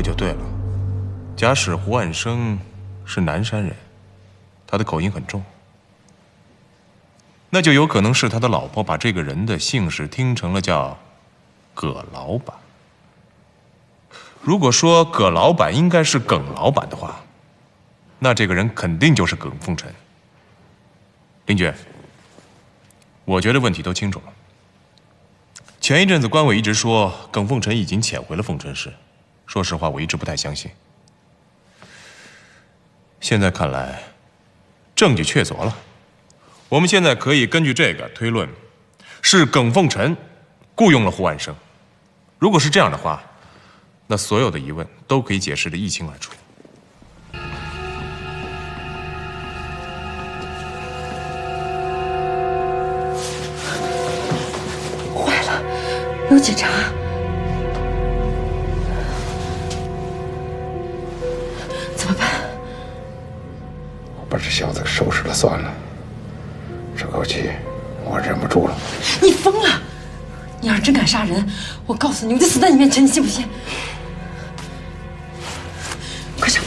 就对了。假使胡万生是南山人，他的口音很重，那就有可能是他的老婆把这个人的姓氏听成了叫葛老板。如果说葛老板应该是耿老板的话，那这个人肯定就是耿凤臣。林觉，我觉得问题都清楚了。前一阵子官委一直说耿凤臣已经潜回了凤春市，说实话，我一直不太相信。现在看来，证据确凿了。我们现在可以根据这个推论，是耿凤臣雇佣了胡万生。如果是这样的话，那所有的疑问都可以解释得一清二楚。坏了，有警察！怎么办？我把这小子收拾了算了，这口气我忍不住了。你疯了！你要是真敢杀人，我告诉你，我就死在你面前，你信不信？快上！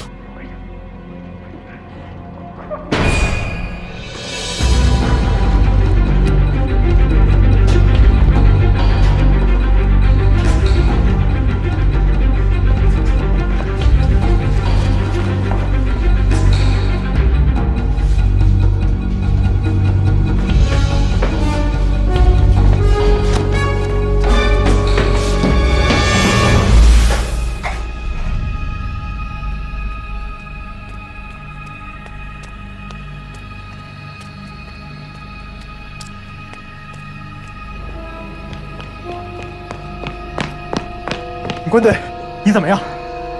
关队，你怎么样？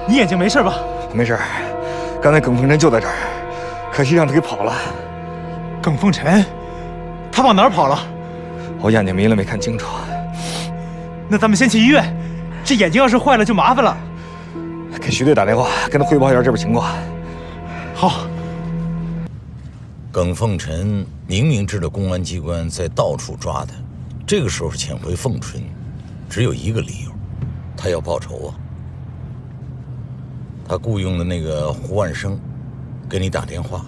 你眼睛没事吧？没事，刚才耿凤臣就在这儿，可惜让他给跑了。耿凤臣，他往哪儿跑了？我眼睛迷了，没看清楚。那咱们先去医院，这眼睛要是坏了就麻烦了。给徐队打电话，跟他汇报一下这边情况。好。耿凤臣明明知道公安机关在到处抓他，这个时候潜回凤春，只有一个理由。他要报仇啊！他雇佣的那个胡万生给你打电话，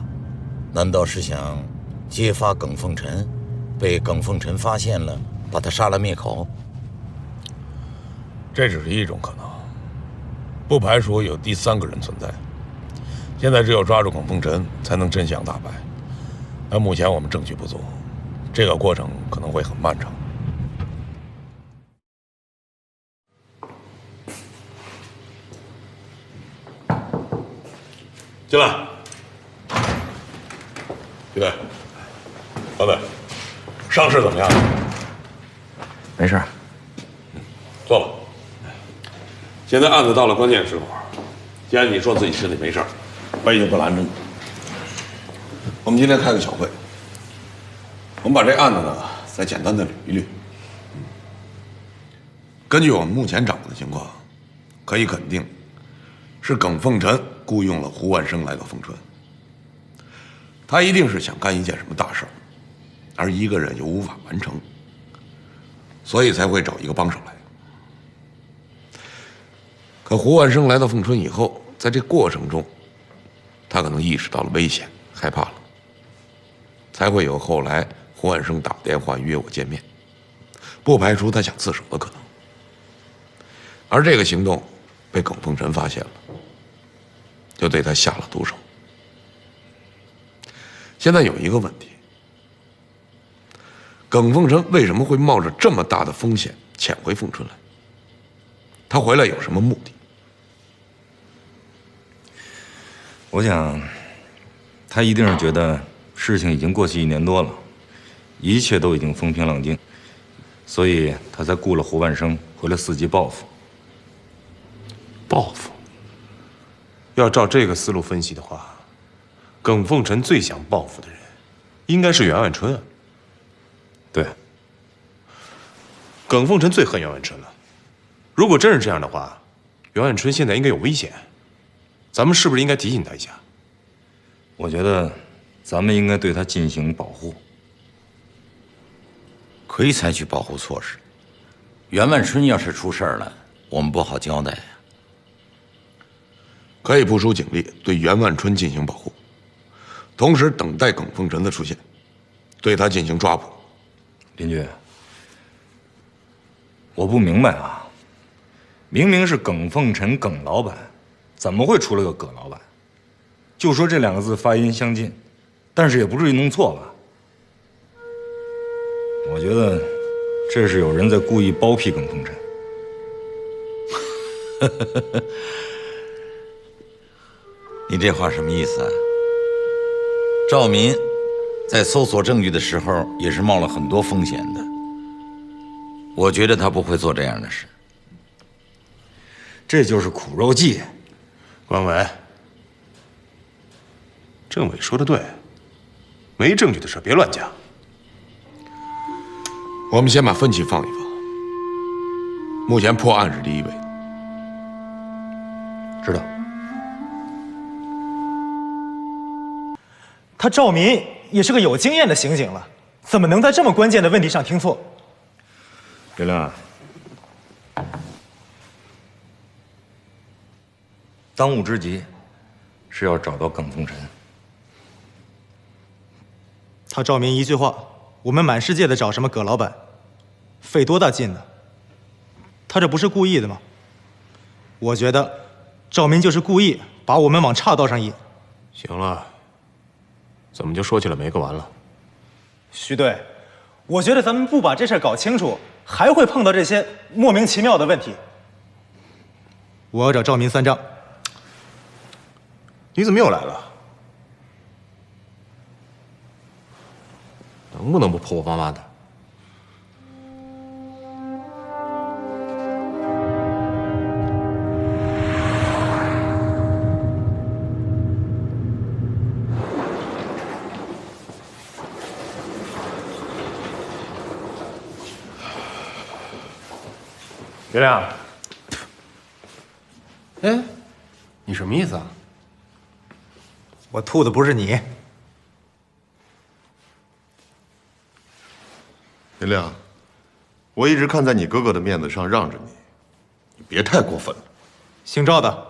难道是想揭发耿凤臣，被耿凤臣发现了，把他杀了灭口？这只是一种可能，不排除有第三个人存在。现在只有抓住耿凤臣，才能真相大白。但目前我们证据不足，这个过程可能会很漫长。进来，徐队，老队，伤势怎么样？没事。坐吧。现在案子到了关键时候，既然你说自己身体没事，我也就不拦着你。我们今天开个小会，我们把这案子呢再简单的捋一捋。根据我们目前掌握的情况，可以肯定，是耿凤臣雇佣了胡万生来到凤春。他一定是想干一件什么大事儿，而一个人又无法完成，所以才会找一个帮手来。可胡万生来到凤春以后，在这过程中，他可能意识到了危险，害怕了，才会有后来胡万生打电话约我见面，不排除他想自首的可能。而这个行动被耿凤臣发现了，就对他下了毒手。现在有一个问题，耿凤臣为什么会冒着这么大的风险潜回凤春来？他回来有什么目的？我想，他一定是觉得事情已经过去1年多了，一切都已经风平浪静，所以他才雇了胡万生回来伺机报复。报复？要照这个思路分析的话，耿凤臣最想报复的人，应该是袁万春啊。对，耿凤臣最恨袁万春了。如果真是这样的话，袁万春现在应该有危险，咱们是不是应该提醒他一下？我觉得咱们应该对他进行保护，可以采取保护措施。袁万春要是出事儿了，我们不好交代呀。可以部署警力对袁万春进行保护，同时等待耿凤臣的出现，对他进行抓捕。邻居，我不明白啊，明明是耿凤臣耿老板，怎么会出了个葛老板？就说这2个字发音相近，但是也不至于弄错吧？我觉得这是有人在故意包庇耿凤臣。你这话什么意思啊？赵民在搜索证据的时候也是冒了很多风险的，我觉得他不会做这样的事。这就是苦肉计。关伟，政委说的对，没证据的事别乱讲。我们先把分歧放一放，目前破案是第一位。知道。他赵民也是个有经验的刑警了，怎么能在这么关键的问题上听错？刘亮啊，当务之急是要找到耿凤臣。他赵民一句话，我们满世界的找什么葛老板，费多大劲呢？他这不是故意的吗？我觉得赵民就是故意把我们往岔道上引。行了，怎么就说起来没个完了？徐队，我觉得咱们不把这事儿搞清楚，还会碰到这些莫名其妙的问题。我要找赵民算账。你怎么又来了？能不能不婆婆妈妈的？袁亮，哎，你什么意思啊？我吐的不是你。袁亮，我一直看在你哥哥的面子上让着你，你别太过分了。姓赵的，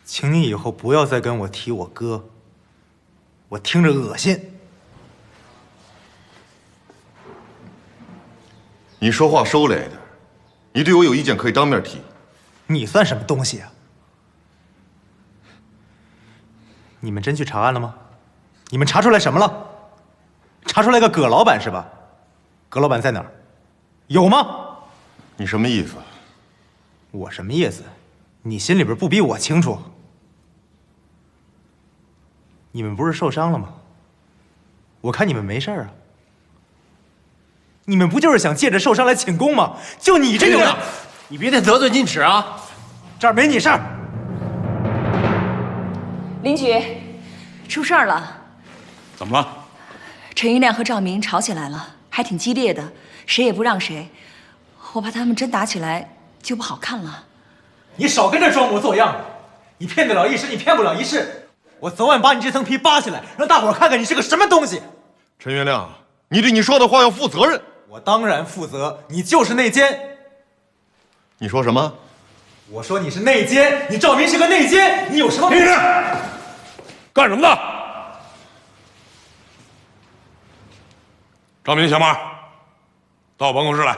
请你以后不要再跟我提我哥，我听着恶心。你说话收敛一点，你对我有意见可以当面提。你算什么东西啊？你们真去查案了吗？你们查出来什么了？查出来个葛老板是吧？葛老板在哪儿？有吗？你什么意思？我什么意思？你心里边不比我清楚。你们不是受伤了吗？我看你们没事儿啊。你们不就是想借着受伤来请功吗？就你这种人，你别再得寸进尺啊！这儿没你事儿。邻居，出事儿了。怎么了？陈玉亮和赵明吵起来了，还挺激烈的，谁也不让谁。我怕他们真打起来就不好看了。你少跟这装模作样的，你骗得了一时，你骗不了一世。我早晚把你这层皮扒下来，让大伙儿看看你是个什么东西。陈元亮，你对你说的话要负责任。我当然负责，你就是内奸。你说什么？我说你是内奸，你赵明是个内奸，你有什么？立正！干什么的？赵明、小马，到我办公室来。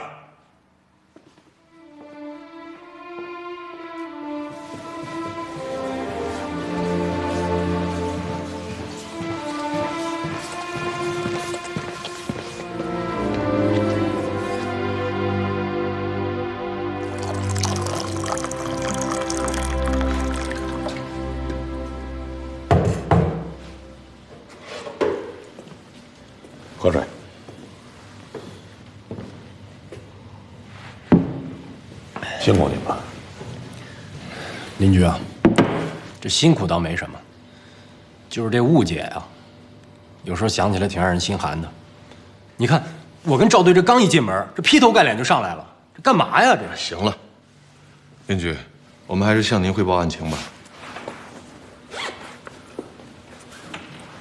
喝水。辛苦你了，邻居啊，这辛苦倒没什么，就是这误解啊，有时候想起来挺让人心寒的。你看，我跟赵队这刚一进门，这劈头盖脸就上来了，这干嘛呀？这行了，邻居，我们还是向您汇报案情吧。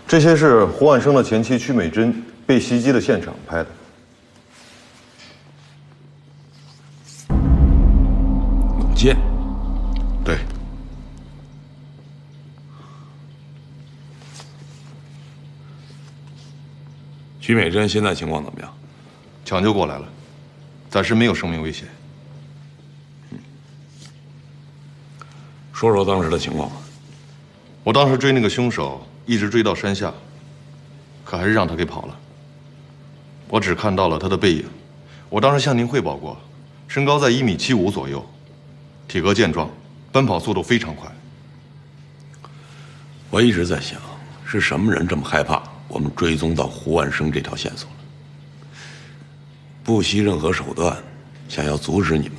这些是胡万生的前妻曲美珍被袭击的现场拍的。裸剑。对，曲美珍现在情况怎么样？抢救过来了，暂时没有生命危险。说说当时的情况吧。我当时追那个凶手，一直追到山下，可还是让他给跑了。我只看到了他的背影。我当时向您汇报过，身高在1.75米左右，体格健壮，奔跑速度非常快。我一直在想，是什么人这么害怕我们追踪到胡万生这条线索了，不惜任何手段，想要阻止你们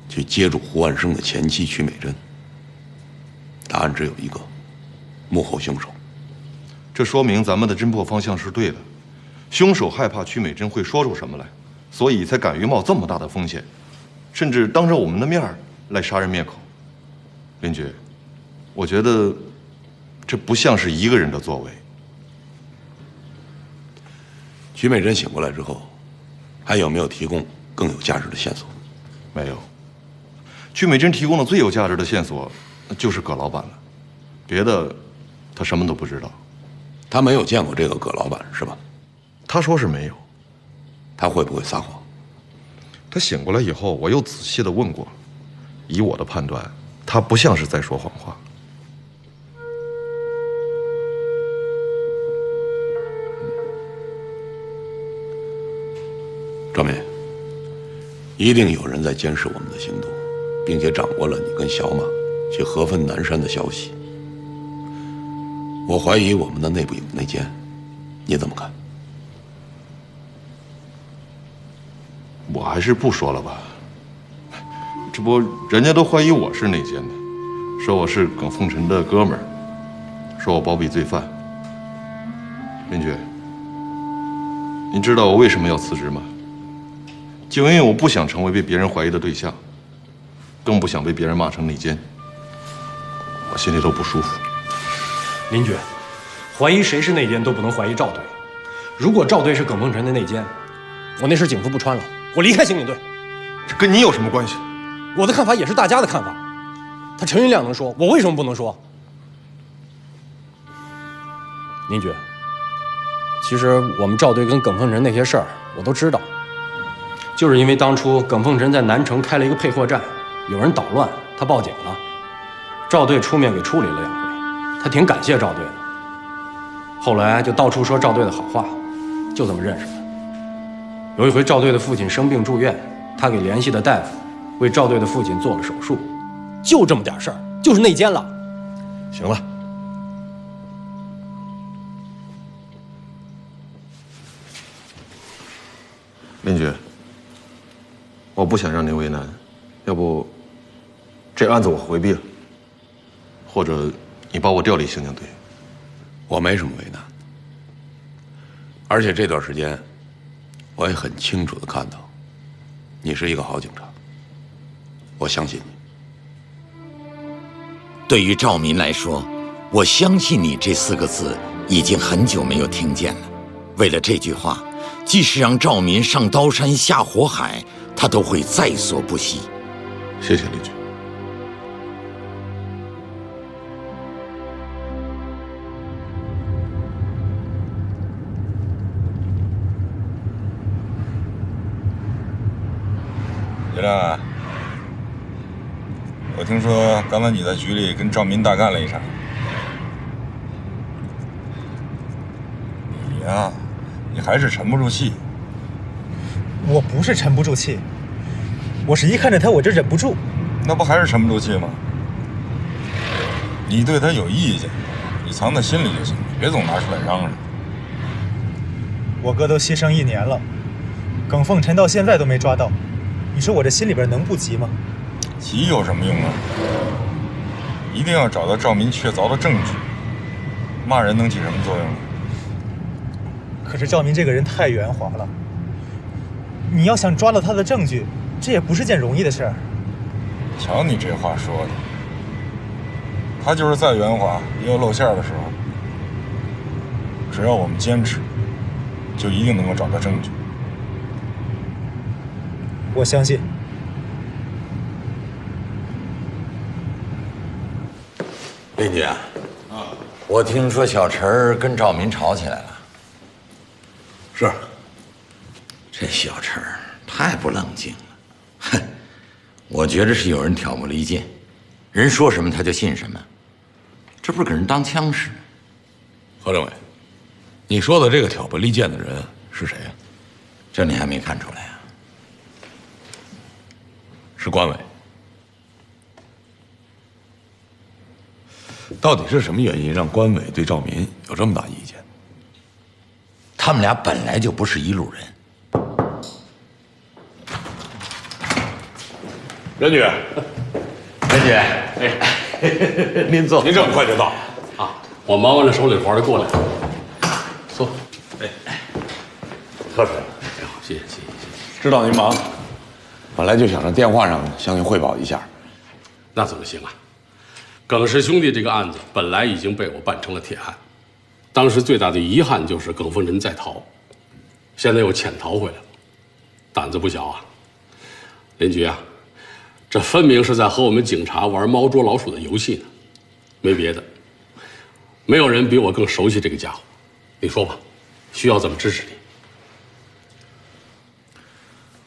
去接住胡万生的前妻曲美珍。答案只有一个：幕后凶手。这说明咱们的侦破方向是对的。凶手害怕曲美珍会说出什么来，所以才敢于冒这么大的风险，甚至当着我们的面来杀人灭口。林局，我觉得这不像是一个人的作为。曲美珍醒过来之后，还有没有提供更有价值的线索？没有。曲美珍提供的最有价值的线索就是葛老板了，别的他什么都不知道。他没有见过这个葛老板是吧？他说是没有。他会不会撒谎？他醒过来以后，我又仔细地问过，以我的判断，他不像是在说谎话。赵敏，一定有人在监视我们的行动，并且掌握了你跟小马去河汾南山的消息。我怀疑我们的内部有内奸，你怎么看？我还是不说了吧。这不，人家都怀疑我是内奸的，说我是耿凤臣的哥们儿，说我包庇罪犯。林局，你知道我为什么要辞职吗？就因为我不想成为被别人怀疑的对象，更不想被别人骂成内奸。我心里都不舒服。林局，怀疑谁是内奸都不能怀疑赵队。如果赵队是耿凤臣的内奸，我那身警服不穿了，我离开刑警队。这跟你有什么关系？我的看法也是大家的看法。他陈云亮能说，我为什么不能说？林局，其实我们赵队跟耿凤臣那些事儿我都知道，就是因为当初耿凤臣在南城开了一个配货站，有人捣乱，他报警了，赵队出面给处理了2回，他挺感谢赵队的。后来就到处说赵队的好话，就这么认识的。有一回赵队的父亲生病住院，他给联系的大夫为赵队的父亲做了手术，就这么点事儿，就是内奸了。行了，林局，我不想让您为难，要不这案子我回避了，或者你把我调离刑警队。我没什么为难，而且这段时间，我也很清楚地看到，你是一个好警察，我相信你。对于赵民来说，我相信你这4个字已经很久没有听见了。为了这句话，即使让赵民上刀山下火海，他都会在所不惜。谢谢林局。李亮啊，我听说刚才你在局里跟赵民大干了一场。你呀，你还是沉不住气。我不是沉不住气，我是一看着他我就忍不住。那不还是沉不住气吗？你对他有意见，你藏在心里就行，别总拿出来嚷嚷。我哥都牺牲1年了，耿凤臣到现在都没抓到。你说我这心里边能不急吗？急有什么用啊？一定要找到赵民确凿的证据。骂人能起什么作用啊？可是赵民这个人太圆滑了，你要想抓到他的证据，这也不是件容易的事儿。瞧你这话说的，他就是再圆滑，也有露馅的时候。只要我们坚持，就一定能够找到证据。我相信。林局啊，我听说小陈跟赵民吵起来了。是。这小陈太不冷静了，哼！我觉着是有人挑拨离间，人说什么他就信什么，这不是给人当枪使？何政委，你说的这个挑拨离间的人是谁呀？这你还没看出来啊？是关伟。到底是什么原因让关伟对赵民有这么大意见？他们俩本来就不是一路人。任局，任局，哎，您坐。您这么快就到啊？我忙完了手里活就过来。坐。喝水。哎好，谢谢，谢谢，谢谢。知道您忙，本来就想着电话上向您汇报一下。那怎么行啊？耿氏兄弟这个案子本来已经被我办成了铁案，当时最大的遗憾就是耿凤臣在逃，现在又潜逃回来了，胆子不小啊。林局啊，这分明是在和我们警察玩猫捉老鼠的游戏呢，没别的，没有人比我更熟悉这个家伙。你说吧，需要怎么支持你？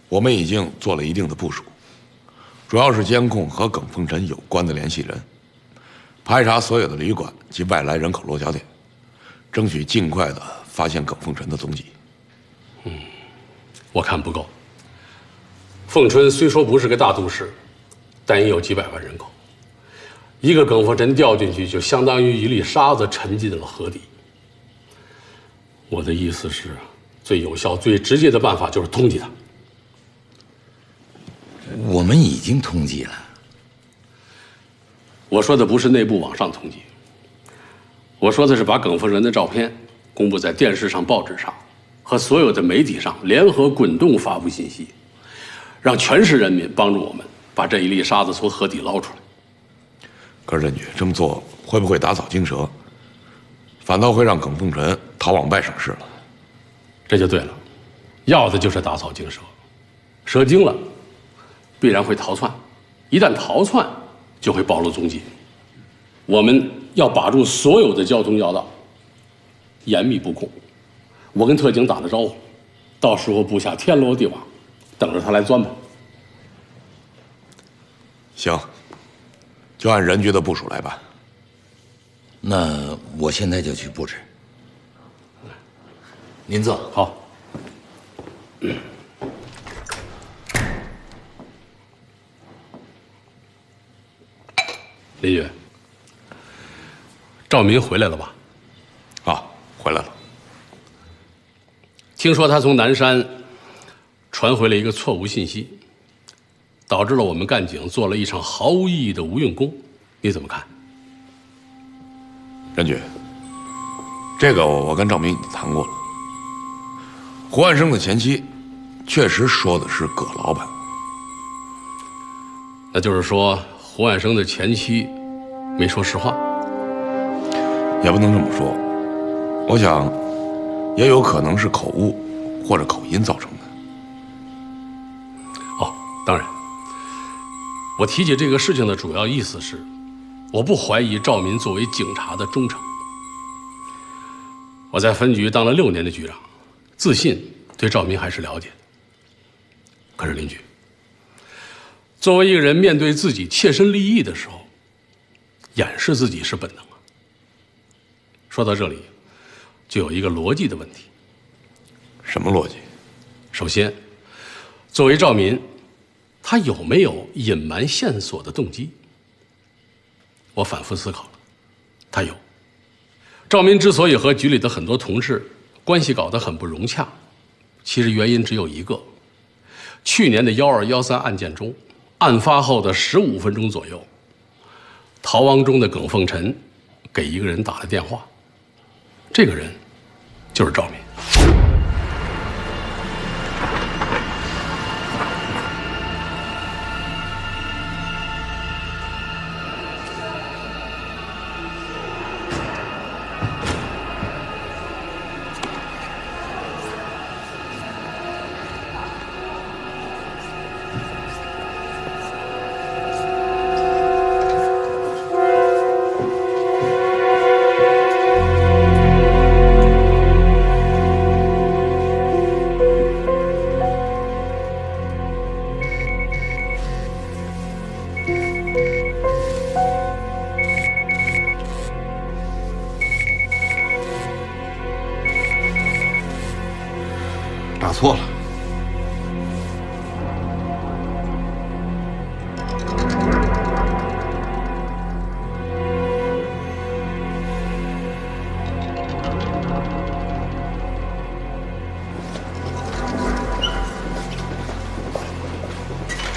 我们已经做了一定的部署，主要是监控和耿凤臣有关的联系人，排查所有的旅馆及外来人口落脚点，争取尽快的发现耿凤臣的踪迹。我看不够。凤春虽说不是个大都市，但也有几百万人口，一个耿凤臣掉进去，就相当于一粒沙子沉进了河底。我的意思是，最有效、最直接的办法就是通缉他。我们已经通缉了。我说的不是内部网上通缉，我说的是把耿凤臣的照片公布在电视上、报纸上，和所有的媒体上联合滚动发布信息，让全市人民帮助我们把这一粒沙子从河底捞出来。可是任局这么做会不会打草惊蛇？反倒会让耿凤臣逃往外省市了。这就对了，要的就是打草惊蛇，蛇精了，必然会逃窜，一旦逃窜，就会暴露踪迹。我们要把住所有的交通要道，严密布控。我跟特警打了招呼，到时候布下天罗地网，等着他来钻吧。行，就按任局的部署来办。那我现在就去布置。您坐。好。林宇，赵民回来了吧？啊，回来了。听说他从南山传回了一个错误信息，导致了我们干警做了一场毫无意义的无用功，你怎么看？任局，这个我跟赵民已经谈过了。胡安生的前妻确实说的是葛老板，那就是说胡安生的前妻没说实话？也不能这么说，我想也有可能是口误或者口音造成的。哦，当然，我提起这个事情的主要意思是，我不怀疑赵民作为警察的忠诚。我在分局当了6年的局长，自信对赵民还是了解的。可是林局，作为一个人面对自己切身利益的时候，掩饰自己是本能啊。说到这里，就有一个逻辑的问题。什么逻辑？首先，作为赵民，他有没有隐瞒线索的动机？我反复思考了，他有。赵民之所以和局里的很多同事关系搞得很不融洽，其实原因只有一个：去年的12、13案件中，案发后的15分钟左右，逃亡中的耿凤臣给一个人打了电话，这个人就是赵民。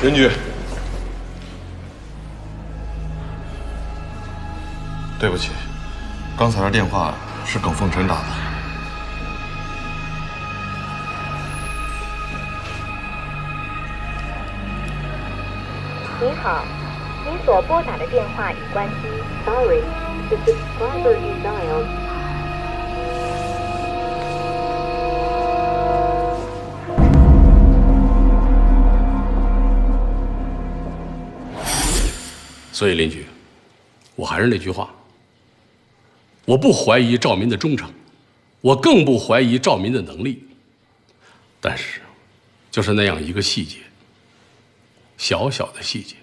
邻居，对不起，刚才的电话是耿凤臣打的。您好，您所拨打的电话已关机。Sorry, the subscriber you dialed. 所以邻居，我还是那句话，我不怀疑赵民的忠诚，我更不怀疑赵民的能力。但是，就是那样一个细节，小小的细节，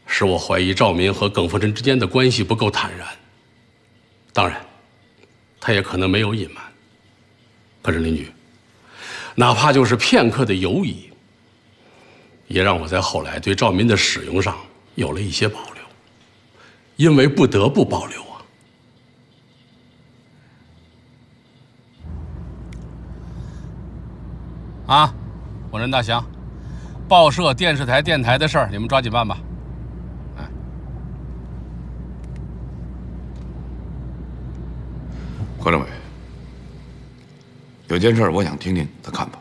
使我怀疑赵民和耿凤臣之间的关系不够坦然。当然，他也可能没有隐瞒。可是邻居，哪怕就是片刻的犹疑，也让我在后来对赵民的使用上有了一些保留，因为不得不保留啊！我任大祥，报社、电视台、电台的事儿，你们抓紧办吧。何政委，有件事我想听听你的看法。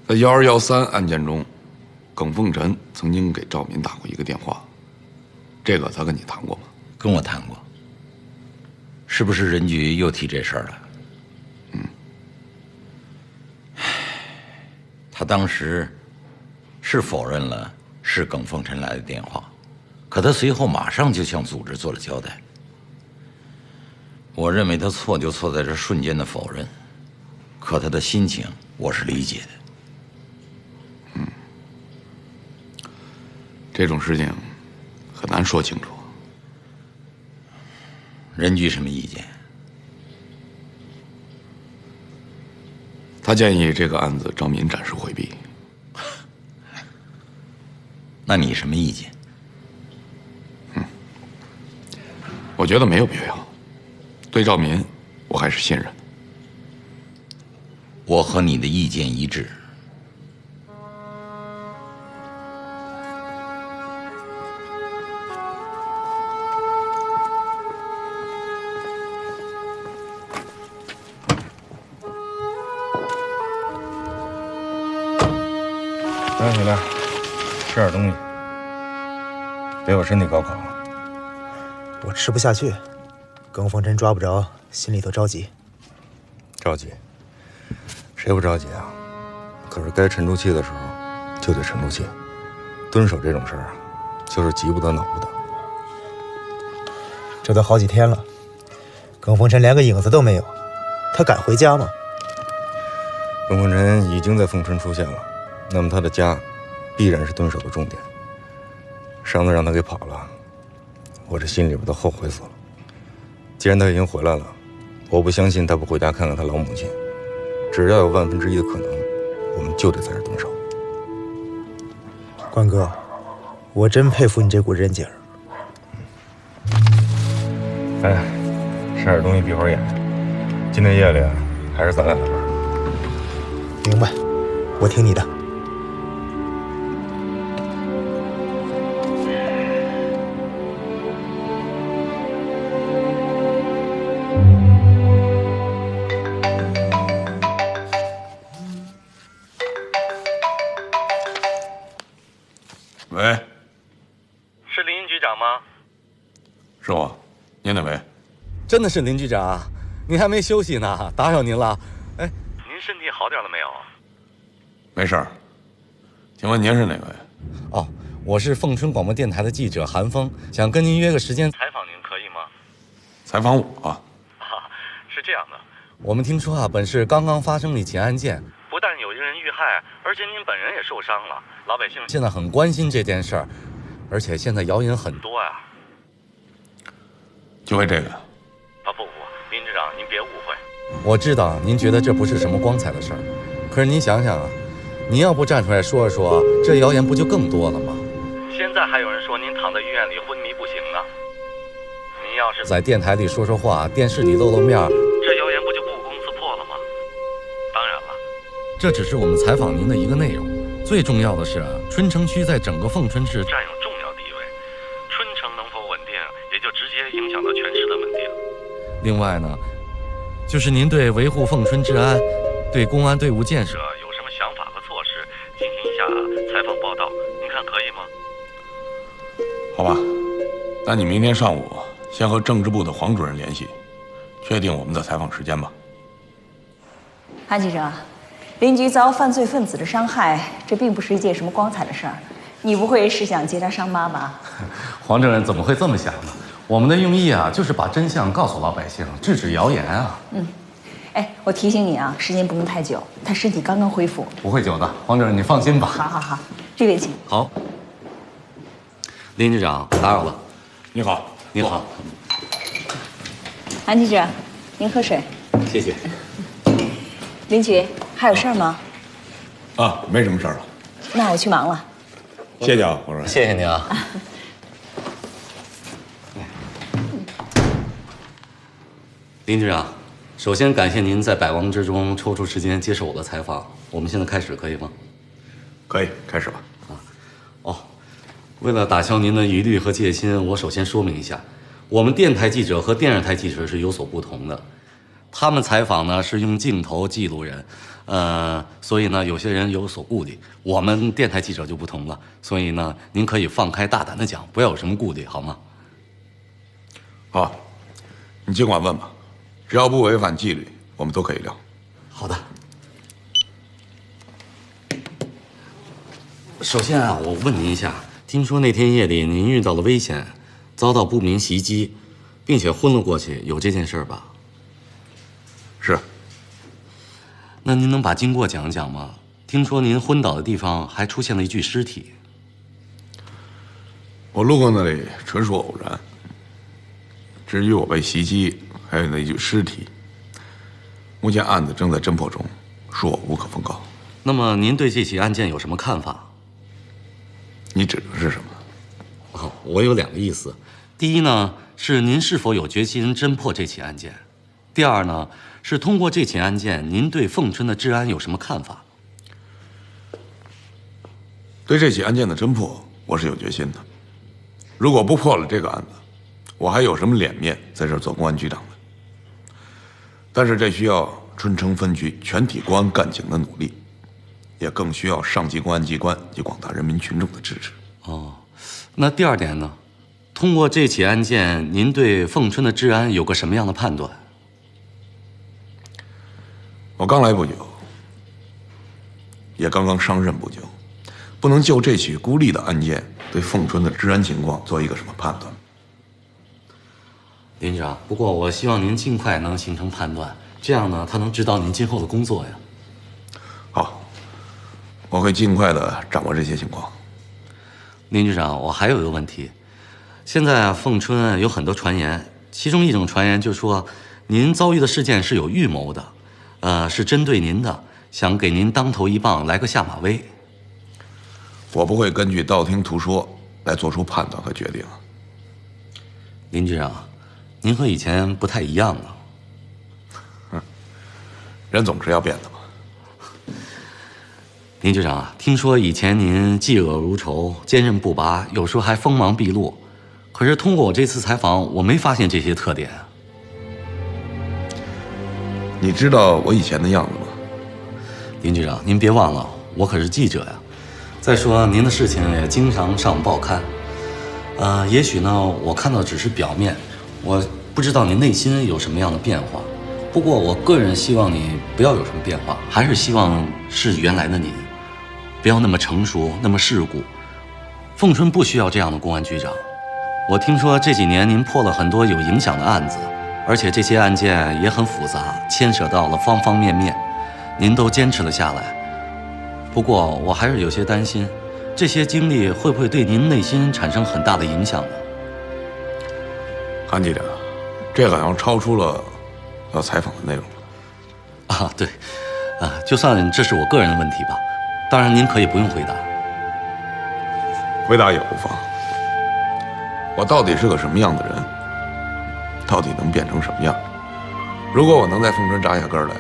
在1213案件中，耿凤臣曾经给赵民打过一个电话，这个他跟你谈过吗？跟我谈过。是不是人局又提这事儿了？他当时是否认了是耿凤臣来的电话，可他随后马上就向组织做了交代。我认为他错就错在这瞬间的否认，可他的心情我是理解的。这种事情很难说清楚。人局什么意见？他建议这个案子赵民暂时回避。那你什么意见？我觉得没有必要。对赵民，我还是信任的。我和你的意见一致。来回来，吃点东西，别有身体高考。我吃不下去，耿凤臣抓不着，心里头着急。着急？谁不着急啊？可是该沉住气的时候就得沉住气。蹲守这种事儿啊，就是急不得恼不得。这都好几天了，耿凤臣连个影子都没有，他敢回家吗？耿凤臣已经在凤春出现了，那么他的家必然是蹲守的重点。上次让他给跑了，我这心里边都后悔死了。既然他已经回来了，我不相信他不回家看看他老母亲。只要有1/1000的可能，我们就得在这蹲守。关哥，我真佩服你这股韧劲儿。哎，吃点东西闭会儿眼。今天夜里还是咱俩的班。明白，我听你的。喂，是林局长吗？是我，您哪位？真的是林局长，您还没休息呢，打扰您了。哎，您身体好点了没有？没事儿。请问您是哪位？哦，我是凤春广播电台的记者韩峰，想跟您约个时间采访您，可以吗？采访我啊？是这样的，我们听说啊，本市刚刚发生了一起案件，不但有一个人遇害，而且您本人也受伤了。老百姓现在很关心这件事儿，而且现在谣言很多呀。就为这个？不，林局长，您别误会。我知道您觉得这不是什么光彩的事儿，可是您想想啊，您要不站出来说一说，这谣言不就更多了吗？现在还有人说您躺在医院里昏迷不醒呢。您要是在电台里说话，电视里露面，这谣言不就不攻自破了吗？当然了，这只是我们采访您的一个内容。最重要的是啊，春城区在整个凤春市占有重要地位，春城能否稳定，也就直接影响到全市的稳定。另外呢，就是您对维护凤春治安、对公安队伍建设有什么想法和措施，进行一下采访报道，您看可以吗？好吧，那你明天上午先和政治部的黄主任联系，确定我们的采访时间吧。韩记者，邻居遭犯罪分子的伤害，这并不是一件什么光彩的事儿，你不会是想结他伤疤吧？黄主任怎么会这么想呢？我们的用意啊，就是把真相告诉老百姓，制止谣言啊。哎，我提醒你啊，时间不能太久，他身体刚刚恢复。不会久的，黄主任你放心吧。好，这边请。好。林局长，打扰了。你好，您好。韩记者，您喝水。谢谢。林局，还有事儿吗？啊，没什么事儿了。那我去忙了。谢谢啊，黄主任。谢谢您啊。林局长，首先感谢您在百忙之中抽出时间接受我的采访。我们现在开始可以吗？可以，开始吧。为了打消您的疑虑和戒心，我首先说明一下，我们电台记者和电视台记者是有所不同的。他们采访呢是用镜头记录人，所以呢有些人有所顾虑。我们电台记者就不同了，所以呢您可以放开大胆的讲，不要有什么顾虑，好吗？好，你尽管问吧，只要不违反纪律，我们都可以聊。好的。首先啊，我问您一下，听说那天夜里您遇到了危险，遭到不明袭击，并且昏了过去，有这件事吧？是。那您能把经过讲讲吗？听说您昏倒的地方还出现了一具尸体。我路过那里纯属偶然。至于我被袭击，还有那具尸体，目前案子正在侦破中，恕我无可奉告。那么您对这起案件有什么看法？你指的是什么？我有两个意思。第一呢，是您是否有决心侦破这起案件；第二呢，是通过这起案件，您对凤春的治安有什么看法？对这起案件的侦破，我是有决心的。如果不破了这个案子，我还有什么脸面在这儿做公安局长呢？但是这需要春城分局全体公安干警的努力，也更需要上级公安机关及广大人民群众的支持。那第二点呢？通过这起案件，您对凤春的治安有个什么样的判断？我刚来不久，也刚刚上任不久，不能就这起孤立的案件对凤春的治安情况做一个什么判断。林局长，不过我希望您尽快能形成判断，这样呢，他能指导您今后的工作呀。好，我会尽快的掌握这些情况。林局长，我还有一个问题，现在凤春有很多传言，其中一种传言就说您遭遇的事件是有预谋的，是针对您的，想给您当头一棒，来个下马威。我不会根据道听途说来做出判断和决定。林局长，您和以前不太一样了。人总是要变的嘛。林局长啊，听说以前您嫉恶如仇、坚韧不拔，有时候还锋芒毕露。可是通过我这次采访，我没发现这些特点。你知道我以前的样子吗？林局长，您别忘了，我可是记者呀。再说您的事情也经常上报刊，也许呢，我看到只是表面，我不知道您内心有什么样的变化。不过我个人希望你不要有什么变化，还是希望是原来的你。不要那么成熟，那么世故。凤春不需要这样的公安局长。我听说这几年您破了很多有影响的案子，而且这些案件也很复杂，牵扯到了方方面面，您都坚持了下来。不过我还是有些担心，这些经历会不会对您内心产生很大的影响呢？韩记者，这好像超出了要采访的内容了。对，就算这是我个人的问题吧。当然，您可以不用回答。回答也无妨。我到底是个什么样的人？到底能变成什么样？如果我能在凤春扎下根来，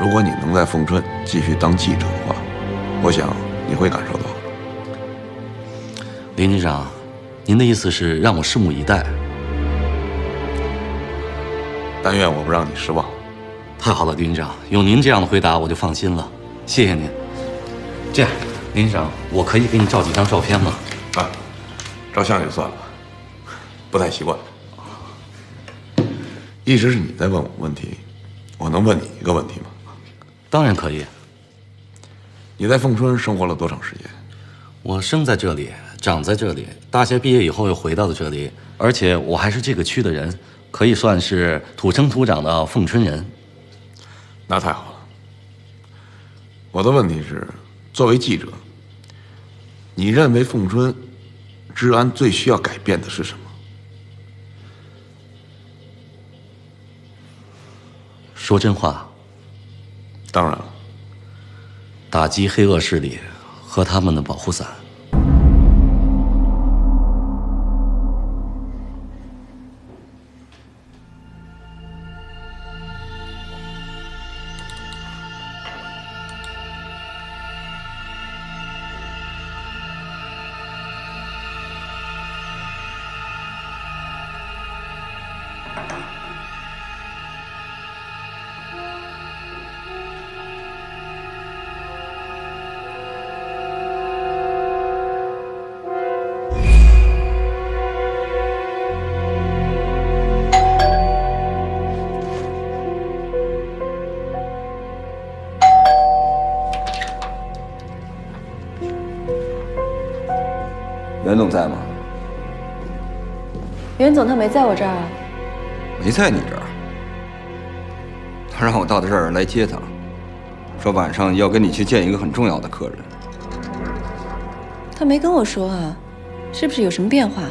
如果你能在凤春继续当记者的话，我想你会感受到。林局长，您的意思是让我拭目以待？但愿我不让你失望。太好了，林局长，有您这样的回答，我就放心了。谢谢您。这样，林局长，我可以给你照几张照片吗？啊，照相就算了，不太习惯。一直是你在问我问题，我能问你一个问题吗？当然可以。你在凤春生活了多长时间？我生在这里，长在这里，大学毕业以后又回到了这里，而且我还是这个区的人，可以算是土生土长的凤春人。那太好了。我的问题是，作为记者，你认为凤春治安最需要改变的是什么？说真话。当然了。打击黑恶势力和他们的保护伞。袁总在吗？袁总他没在我这儿啊。没在你这儿。他让我到这儿来接他，说晚上要跟你去见一个很重要的客人。他没跟我说啊，是不是有什么变化？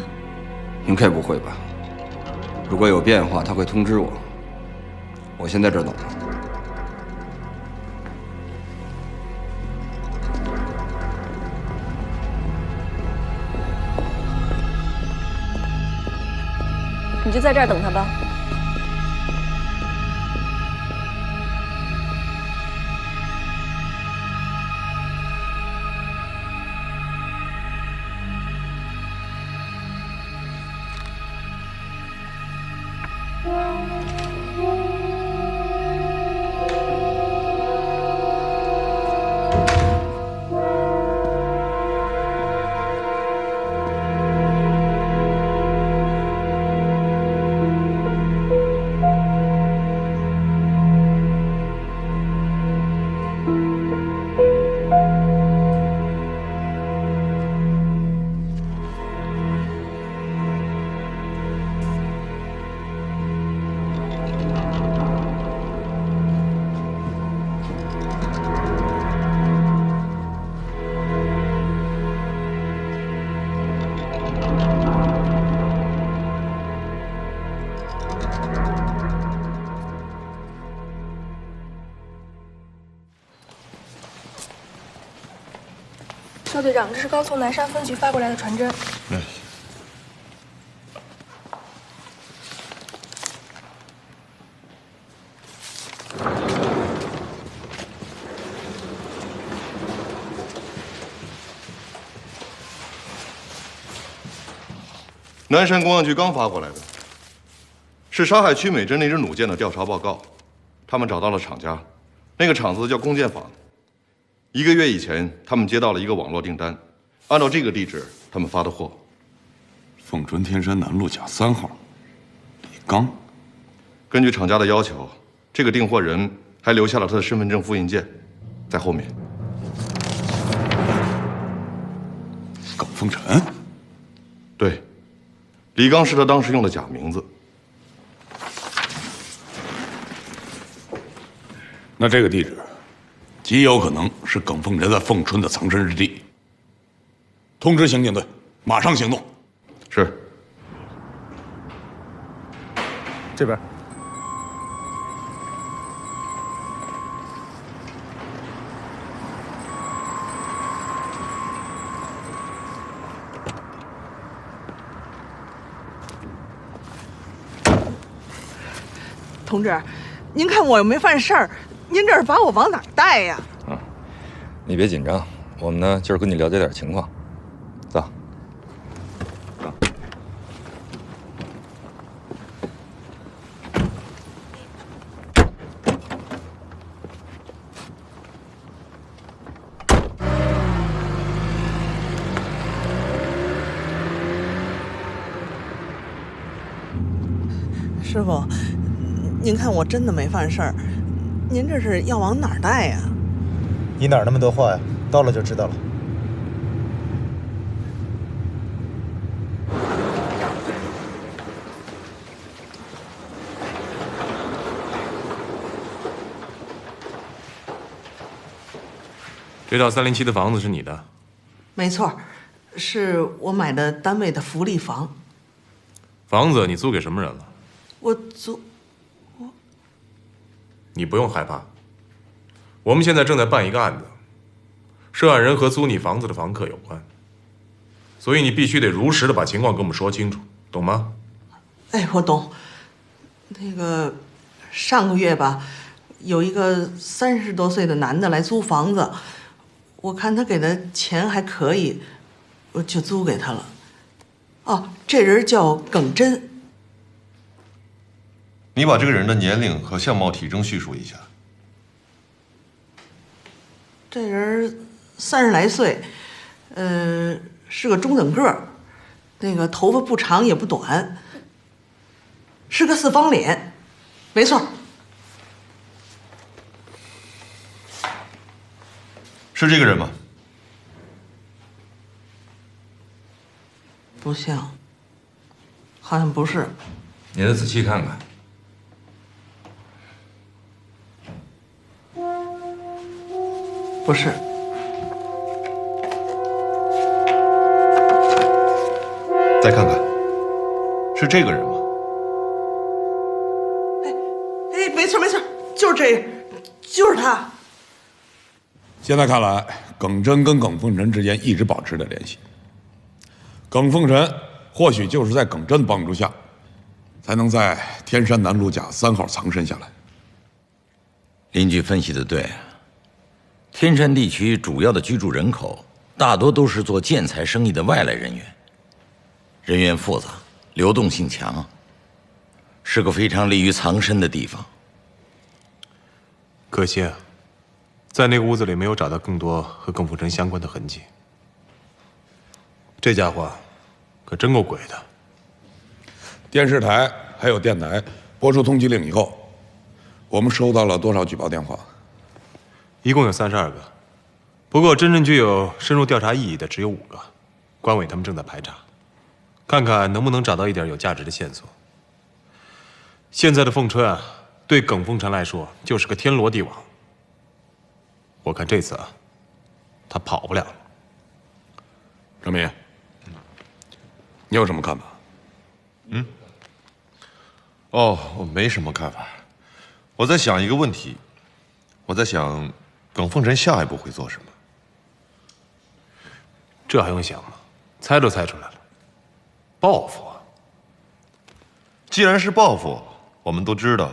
应该不会吧？如果有变化，他会通知我。我先在这儿等他。你就在这儿等他吧。肖队长，这是刚从南沙分局发过来的传真。南山公安局刚发过来的，是沙海曲美珍那支弩箭的调查报告。他们找到了厂家，那个厂子叫弓箭坊。1个月以前，他们接到了一个网络订单，按照这个地址，他们发的货。凤春天山南路甲3号，李刚。根据厂家的要求，这个订货人还留下了他的身份证复印件，在后面。耿凤臣。对，李刚是他当时用的假名字。那这个地址极有可能是耿凤臣在凤春的藏身之地。通知刑警队，马上行动。是。这边。同志，您看我又没犯事儿，您这是把我往哪儿带呀？啊，你别紧张，我们呢就是跟你了解点情况。走。师傅，您看我真的没犯事儿，您这是要往哪儿带呀？你哪儿那么多话呀？到了就知道了。这套307的房子是你的？没错，是我买的单位的福利房。房子你租给什么人了？我租。你不用害怕，我们现在正在办一个案子，涉案人和租你房子的房客有关，所以你必须得如实的把情况跟我们说清楚，懂吗？哎，我懂。那个上个月吧，有一个30多岁的男的来租房子，我看他给的钱还可以，我就租给他了。哦，这人叫耿真。你把这个人的年龄和相貌、体征叙述一下。这人30来岁，是个中等个儿，那个头发不长也不短，是个4方脸，没错。是这个人吗？不像，好像不是。你再仔细看看。不是。再看看，是这个人吗？哎，没错没错，就是这个，就是他。现在看来，耿真跟耿凤臣之间一直保持着联系。耿凤臣或许就是在耿真的帮助下，才能在天山南路甲3号藏身下来。邻居分析的对。天山地区主要的居住人口大多都是做建材生意的外来人员，人员复杂，流动性强，是个非常利于藏身的地方。可惜啊，在那个屋子里没有找到更多和耿凤臣相关的痕迹。这家伙可真够鬼的。电视台还有电台播出通缉令以后，我们收到了多少举报电话？一共有32个，不过真正具有深入调查意义的只有5个，关委他们正在排查，看看能不能找到一点有价值的线索。现在的凤春啊，对耿凤臣来说就是个天罗地网。我看这次啊，他跑不了了。张明，你有什么看法？哦，我没什么看法，我在想一个问题，我在想。耿凤臣下一步会做什么？这还用想吗？猜都猜出来了，报复啊！既然是报复，我们都知道，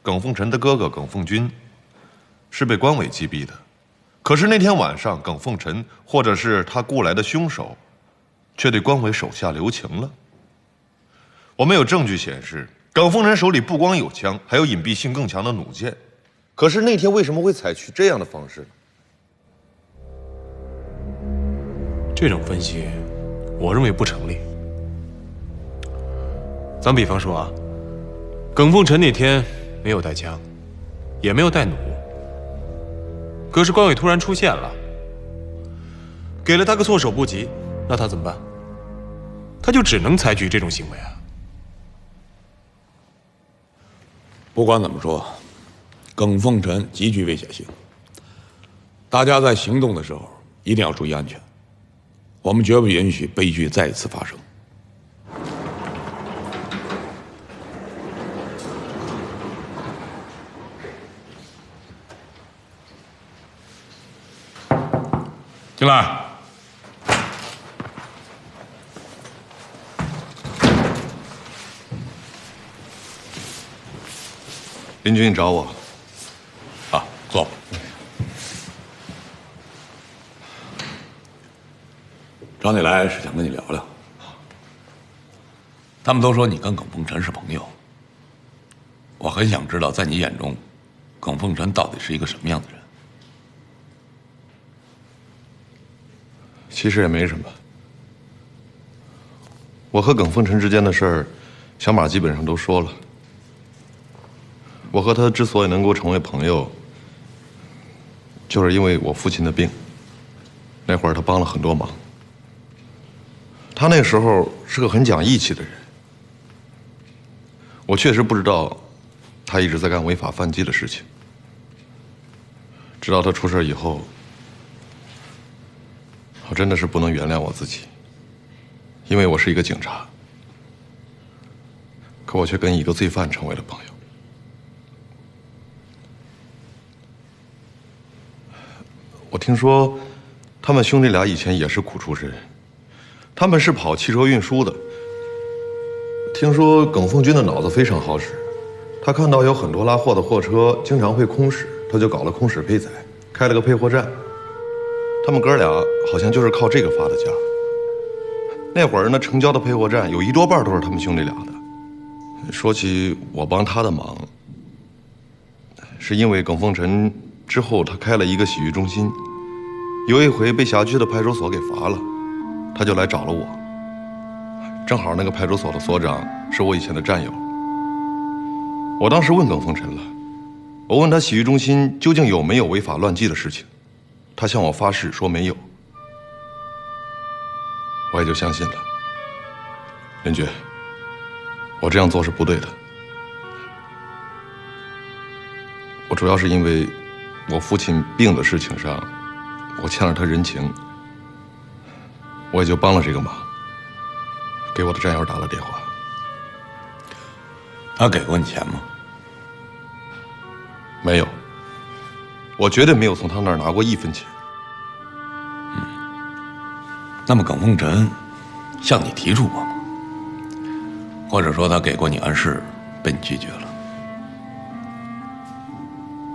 耿凤臣的哥哥耿凤军是被关委击毙的。可是那天晚上，耿凤臣或者是他雇来的凶手，却对关委手下留情了。我们有证据显示，耿凤臣手里不光有枪，还有隐蔽性更强的弩箭。可是那天为什么会采取这样的方式呢？这种分析，我认为不成立。咱比方说啊，耿凤臣那天没有带枪，也没有带弩，可是关委突然出现了，给了他个措手不及，那他怎么办？他就只能采取这种行为啊。不管怎么说，耿凤臣极具危险性，大家在行动的时候一定要注意安全，我们绝不允许悲剧再次发生。进来。林军找我。啊，坐。找你来是想跟你聊聊。他们都说你跟耿凤臣是朋友，我很想知道，在你眼中，耿凤臣到底是一个什么样的人？其实也没什么。我和耿凤臣之间的事儿，小马基本上都说了。我和他之所以能够成为朋友，就是因为我父亲的病。那会儿他帮了很多忙。他那时候是个很讲义气的人。我确实不知道他一直在干违法犯纪的事情。直到他出事以后，我真的是不能原谅我自己，因为我是一个警察，可我却跟一个罪犯成为了朋友。我听说他们兄弟俩以前也是苦出身，他们是跑汽车运输的。听说耿凤军的脑子非常好使，他看到有很多拉货的货车经常会空驶，他就搞了空驶配载，开了个配货站。他们哥俩好像就是靠这个发的家。那会儿那成交的配货站有1多半都是他们兄弟俩的。说起我帮他的忙，是因为耿凤臣之后他开了一个洗浴中心，有一回被辖区的派出所给罚了，他就来找了我。正好那个派出所的所长是我以前的战友。我当时问耿凤臣了，我问他洗浴中心究竟有没有违法乱纪的事情，他向我发誓说没有，我也就相信了。林觉，我这样做是不对的。我主要是因为我父亲病的事情上，我欠了他人情，我也就帮了这个忙，给我的战友打了电话。他给过你钱吗？没有，我绝对没有从他那儿拿过1分钱。那么耿凤臣向你提出过吗？或者说他给过你暗示，被你拒绝了？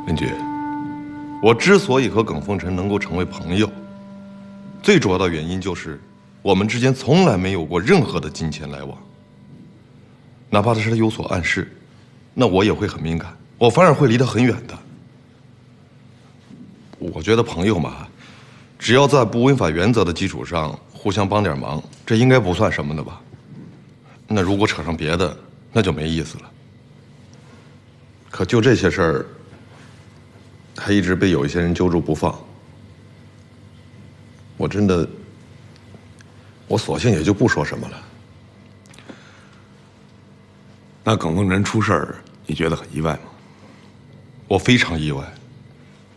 林觉，我之所以和耿凤臣能够成为朋友，最主要的原因就是我们之间从来没有过任何的金钱来往。哪怕是他有所暗示，那我也会很敏感，我反而会离他很远的。我觉得朋友嘛，只要在不违反原则的基础上互相帮点忙，这应该不算什么的吧？那如果扯上别的，那就没意思了。可就这些事儿，还一直被有一些人揪住不放，我真的，我索性也就不说什么了。那耿凤臣出事儿，你觉得很意外吗？我非常意外。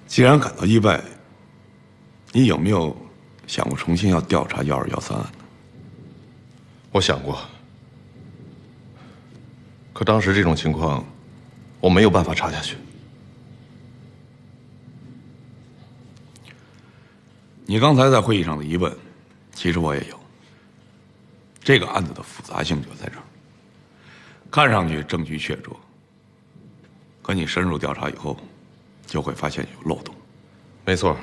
既然感到意外，你有没有想过重新要调查1213案呢？我想过，可当时这种情况，我没有办法查下去。你刚才在会议上的疑问，其实我也有。这个案子的复杂性就在这儿。看上去证据确凿，可你深入调查以后，就会发现有漏洞。没错，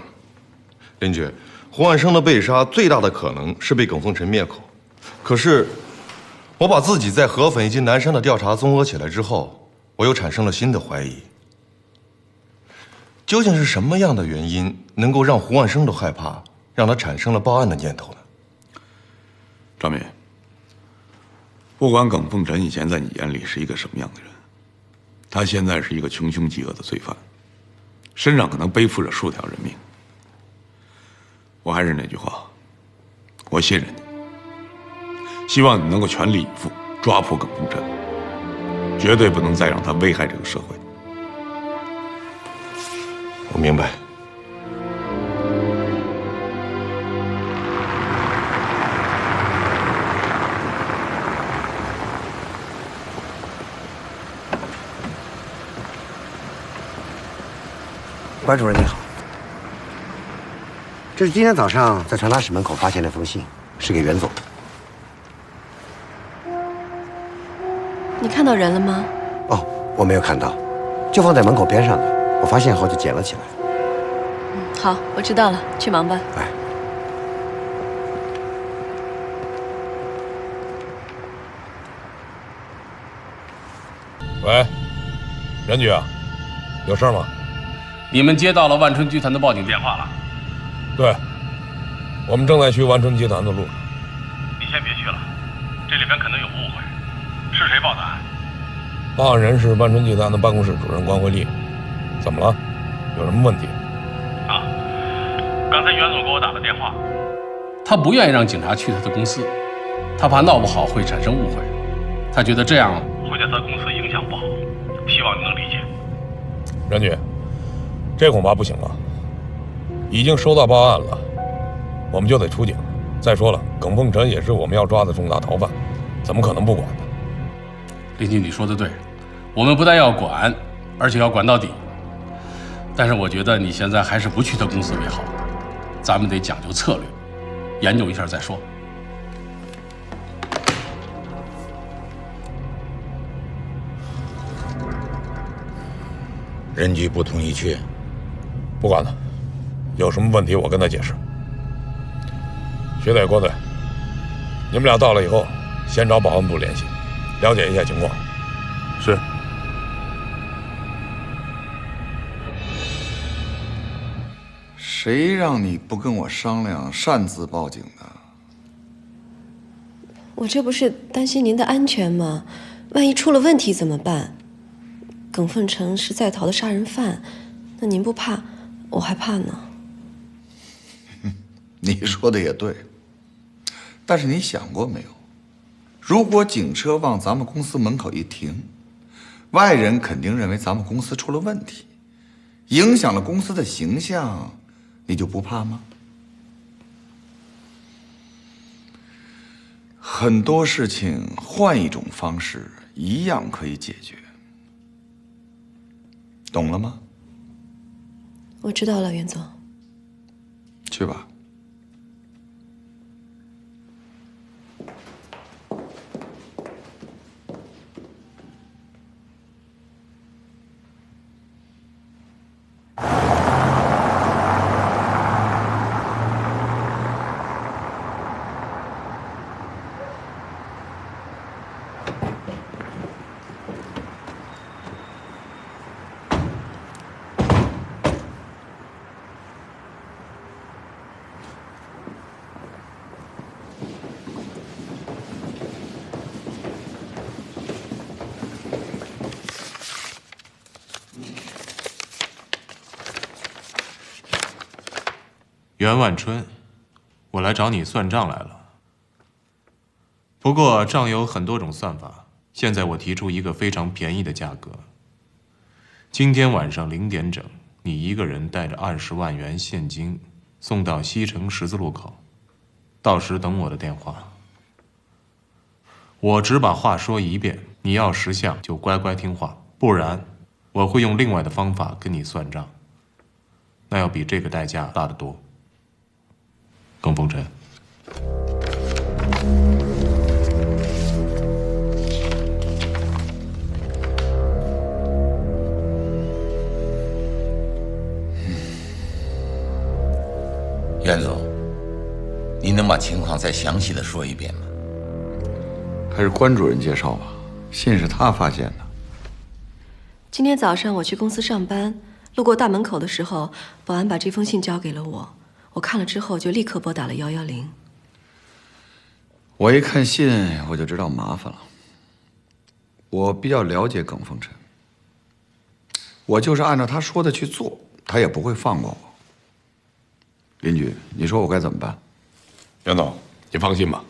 林觉，胡万生的被杀最大的可能是被耿凤臣灭口。可是，我把自己在河粉以及南山的调查综合起来之后，我又产生了新的怀疑。究竟是什么样的原因能够让胡万生都害怕，让他产生了报案的念头呢？赵敏，不管耿凤臣以前在你眼里是一个什么样的人，他现在是一个穷凶极恶的罪犯，身上可能背负着数条人命。我还是那句话，我信任你，希望你能够全力以赴抓捕耿凤臣，绝对不能再让他危害这个社会。我明白。关主任你好，这是今天早上在传达室门口发现的封信，是给袁总的。你看到人了吗？哦，我没有看到，就放在门口边上的。我发现后就捡了起来。好，我知道了，去忙吧。哎。喂，任局啊，有事吗？你们接到了万春集团的报警电话了？对，我们正在去万春集团的路上。你先别去了，这里边可能有误会。是谁报的案？报案人是万春集团的办公室主任关慧丽。怎么了？有什么问题？啊，刚才袁总给我打了电话，他不愿意让警察去他的公司，他怕闹不好会产生误会，他觉得这样会对他公司影响不好，希望你能理解。任局，这恐怕不行了，已经收到报案了，我们就得出警。再说了，耿凤臣也是我们要抓的重大逃犯，怎么可能不管呢？林局，你说的对，我们不但要管，而且要管到底。但是我觉得你现在还是不去他公司为好，咱们得讲究策略，研究一下再说。任局不同意去，不管了，有什么问题我跟他解释。薛队、郭队，你们俩到了以后，先找保安部联系，了解一下情况。是。谁让你不跟我商量擅自报警的？我这不是担心您的安全吗？万一出了问题怎么办？耿凤臣是在逃的杀人犯，那您不怕，我还怕呢。你说的也对，但是你想过没有？如果警车往咱们公司门口一停，外人肯定认为咱们公司出了问题，影响了公司的形象，你就不怕吗？很多事情换一种方式一样可以解决，懂了吗？我知道了，袁总。去吧。袁万春，我来找你算账来了。不过账有很多种算法，现在我提出一个非常便宜的价格。今天晚上0点整，你一个人带着20万元现金送到西城十字路口，到时等我的电话。我只把话说一遍，你要识相就乖乖听话，不然我会用另外的方法跟你算账，那要比这个代价大得多。耿凤臣，袁总，你能把情况再详细的说一遍吗？还是关主任介绍吧，信是他发现的。今天早上我去公司上班，路过大门口的时候，保安把这封信交给了我。我看了之后，就立刻拨打了110。我一看信，我就知道麻烦了。我比较了解耿凤臣，我就是按照他说的去做，他也不会放过我。林局，你说我该怎么办？袁总，你放心吧，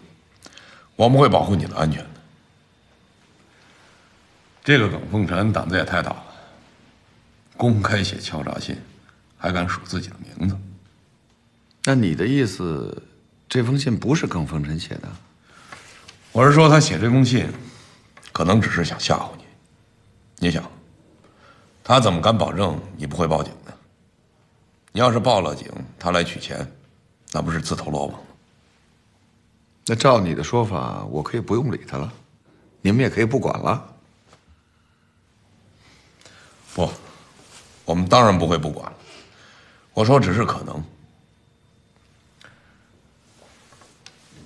我们会保护你的安全的。这个耿凤臣胆子也太大了，公开写敲诈信，还敢署自己的名字。那你的意思，这封信不是耿凤臣写的？我是说，他写这封信，可能只是想吓唬你。你想，他怎么敢保证你不会报警呢？你要是报了警，他来取钱，那不是自投罗网吗？那照你的说法，我可以不用理他了，你们也可以不管了。不，我们当然不会不管了。我说只是可能。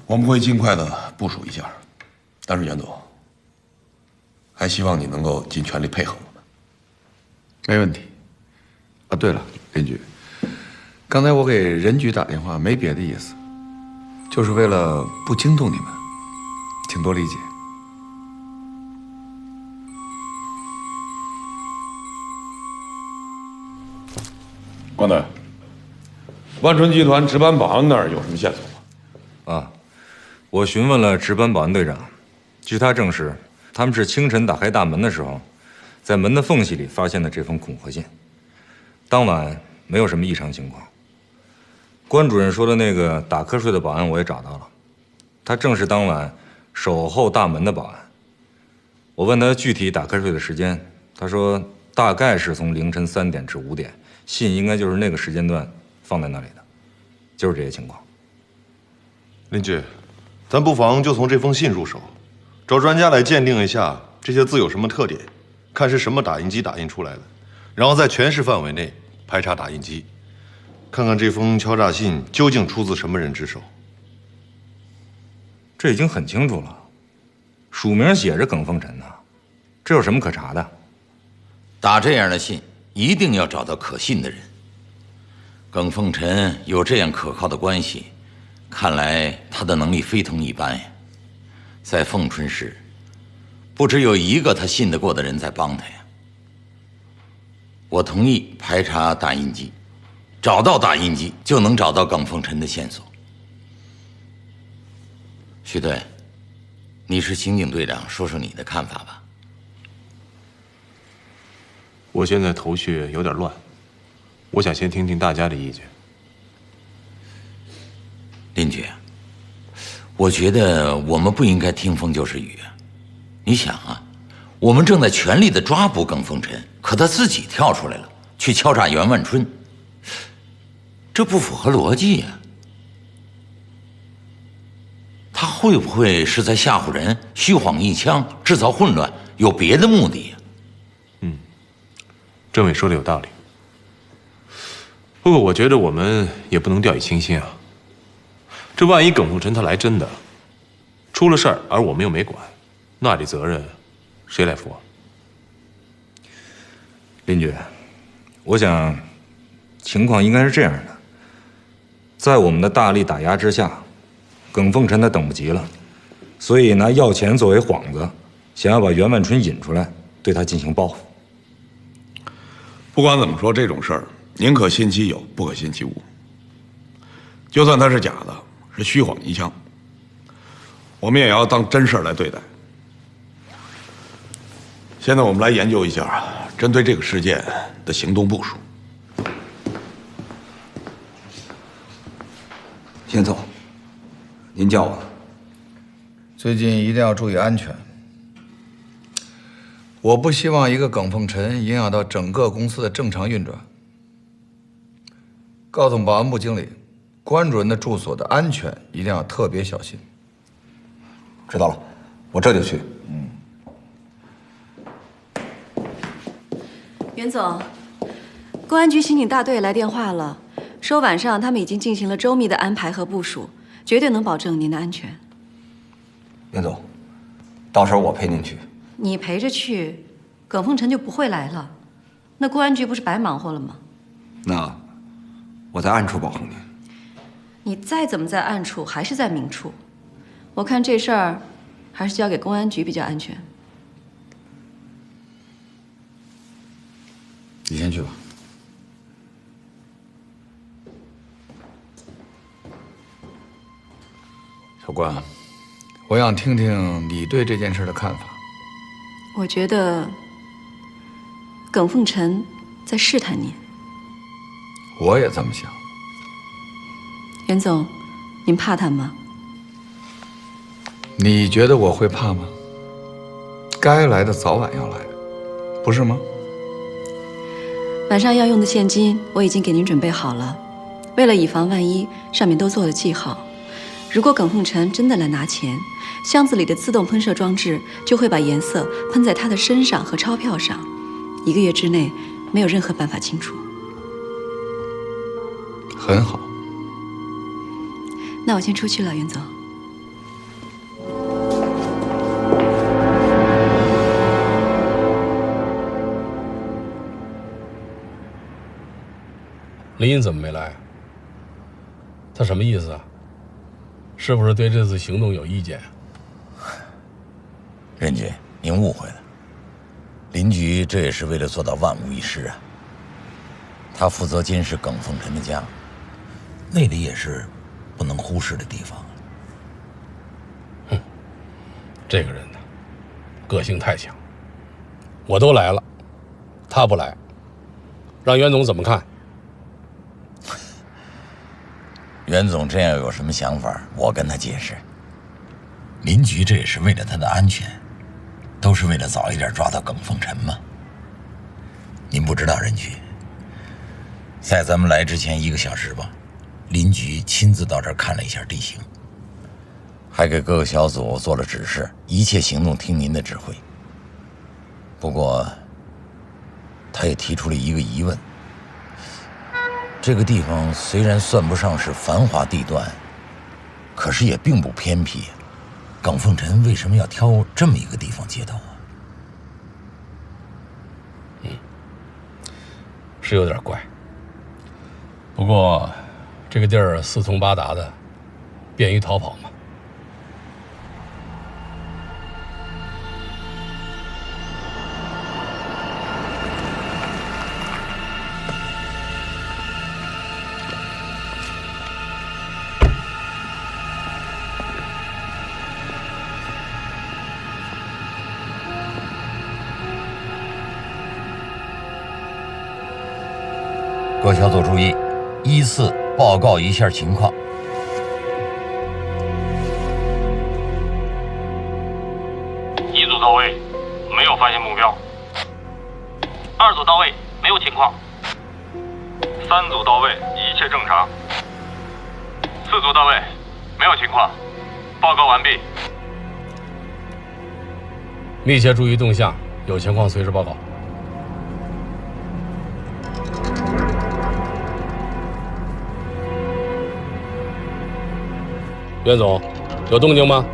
我们会尽快的部署一下，但是袁总，还希望你能够尽全力配合我们。没问题。啊，对了，任局，刚才我给任局打电话没别的意思，就是为了不惊动你们，请多理解。关队，万春集团值班保安那儿有什么线索吗？啊，我询问了值班保安队长，据他证实，他们是清晨打开大门的时候，在门的缝隙里发现的这封恐吓信。当晚没有什么异常情况。关主任说的那个打瞌睡的保安我也找到了，他正是当晚守候大门的保安。我问他具体打瞌睡的时间，他说大概是从凌晨3点至5点。信应该就是那个时间段放在那里的，就是这些情况。林局，咱不妨就从这封信入手，找专家来鉴定一下这些字有什么特点，看是什么打印机打印出来的，然后在全市范围内排查打印机，看看这封敲诈信究竟出自什么人之手。这已经很清楚了，署名写着耿凤臣呢，这有什么可查的？打这样的信，一定要找到可信的人。耿凤臣有这样可靠的关系，看来他的能力非同一般呀。在凤春市，不只有一个他信得过的人在帮他呀。我同意排查打印机，找到打印机就能找到耿凤臣的线索。徐队，你是刑警队长，说说你的看法吧。我现在头绪有点乱，我想先听听大家的意见。林局，我觉得我们不应该听风就是雨啊。你想啊，我们正在全力的抓捕耿凤臣，可他自己跳出来了，去敲诈袁万春，这不符合逻辑呀。他会不会是在吓唬人，虚晃一枪，制造混乱，有别的目的呀？政委说的有道理，不过我觉得我们也不能掉以轻心啊。这万一耿凤臣他来真的，出了事儿，而我们又没管，那这责任谁来负啊？林局，我想情况应该是这样的，在我们的大力打压之下，耿凤臣他等不及了，所以拿要钱作为幌子，想要把袁万春引出来，对他进行报复。不管怎么说，这种事儿宁可信其有，不可信其无。就算他是假的，是虚晃一枪，我们也要当真事儿来对待。现在我们来研究一下针对这个事件的行动部署。先走，您叫我。最近一定要注意安全。我不希望一个耿凤臣影响到整个公司的正常运转。告诉保安部经理，关主任的住所的安全一定要特别小心。知道了，我这就去。袁总，公安局刑警大队来电话了，说晚上他们已经进行了周密的安排和部署，绝对能保证您的安全。袁总，到时候我陪您去。你陪着去，耿凤臣就不会来了，那公安局不是白忙活了吗？那我在暗处保护您。你再怎么在暗处，还是在明处。我看这事儿还是交给公安局比较安全。你先去吧。小关，我想听听你对这件事的看法。我觉得耿凤臣在试探您。我也这么想。袁总，您怕他吗？你觉得我会怕吗？该来的早晚要来，不是吗？晚上要用的现金我已经给您准备好了，为了以防万一，上面都做了记号。如果耿凤臣真的来拿钱，箱子里的自动喷射装置就会把颜色喷在他的身上和钞票上，1个月之内没有任何办法清除。很好。那我先出去了，袁总。 。林荫怎么没来？他什么意思啊？是不是对这次行动有意见？任局，您误会了。林局这也是为了做到万无一失啊。他负责监视耿凤臣的家，那里也是不能忽视的地方。哼，这个人呢，个性太强。我都来了，他不来，让袁总怎么看？袁总这样有什么想法，我跟他解释。林局这也是为了他的安全，都是为了早一点抓到耿凤臣嘛。您不知道，任局，在咱们来之前1个小时吧，林局亲自到这儿看了一下地形，还给各个小组做了指示，一切行动听您的指挥。不过，他也提出了一个疑问。这个地方虽然算不上是繁华地段，可是也并不偏僻。耿凤臣为什么要挑这么一个地方接头啊？是有点怪。不过，这个地儿四通八达的，便于逃跑嘛。各小组注意，依次报告一下情况。1组到位，没有发现目标。2组到位，没有情况。3组到位，一切正常。4组到位，没有情况。报告完毕。密切注意动向，有情况随时报告。袁总，有动静吗？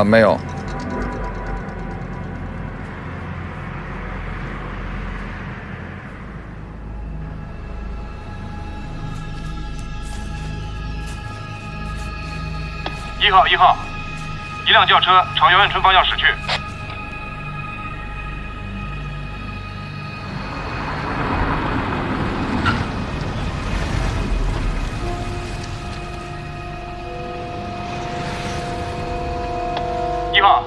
没有。1号，一辆轿车朝姚远春方向驶去。1号，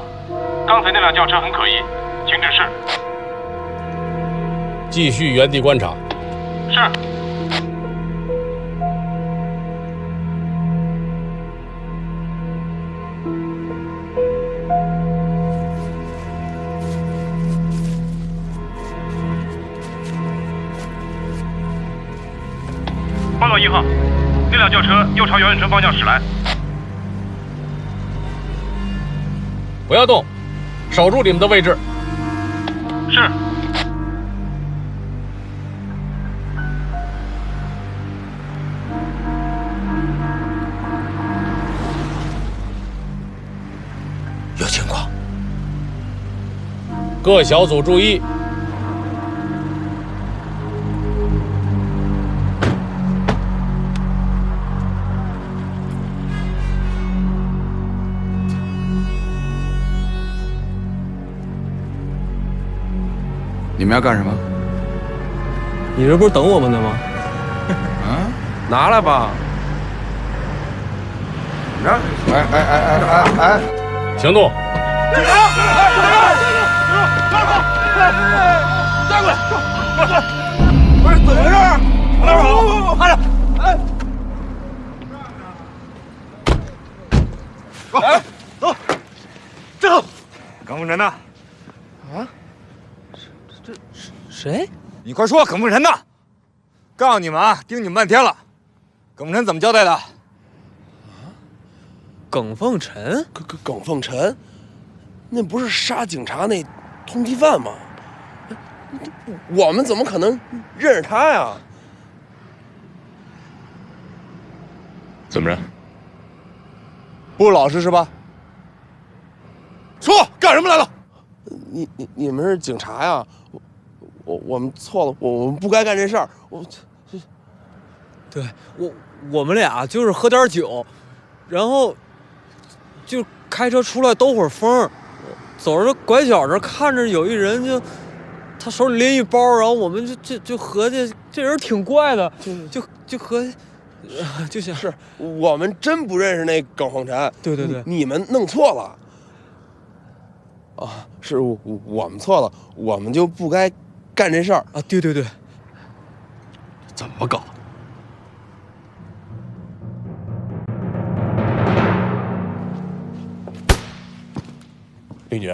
刚才那辆轿车很可疑，请指示。继续原地观察。是。报告1号，那辆轿车又朝姚远春方向驶来。不要动，守住你们的位置。是。有情况。各小组注意。你们要干什么？你这不是等我们呢吗？拿来吧。行动！警察！带过来！不是怎么回事？快点跑！快点！来，走，站好。耿凤臣呢？这谁？你快说，耿凤臣呢？告诉你们啊，盯你们半天了。耿凤臣怎么交代的？耿凤臣？耿凤臣，那不是杀警察那通缉犯吗？我们怎么可能认识他呀？怎么着？不老实是吧？说干什么来了？你们是警察呀？我们错了，我们不该干这事儿。对，我们俩就是喝点酒，然后就开车出来兜会儿风，走着拐角这看着有一人他手里拎一包，然后我们就合计这人挺怪的，就合计。就想是我们真不认识那耿凤臣，对，你们弄错了啊，是我们错了，我们就不该干这事儿啊，对，怎么搞？林局，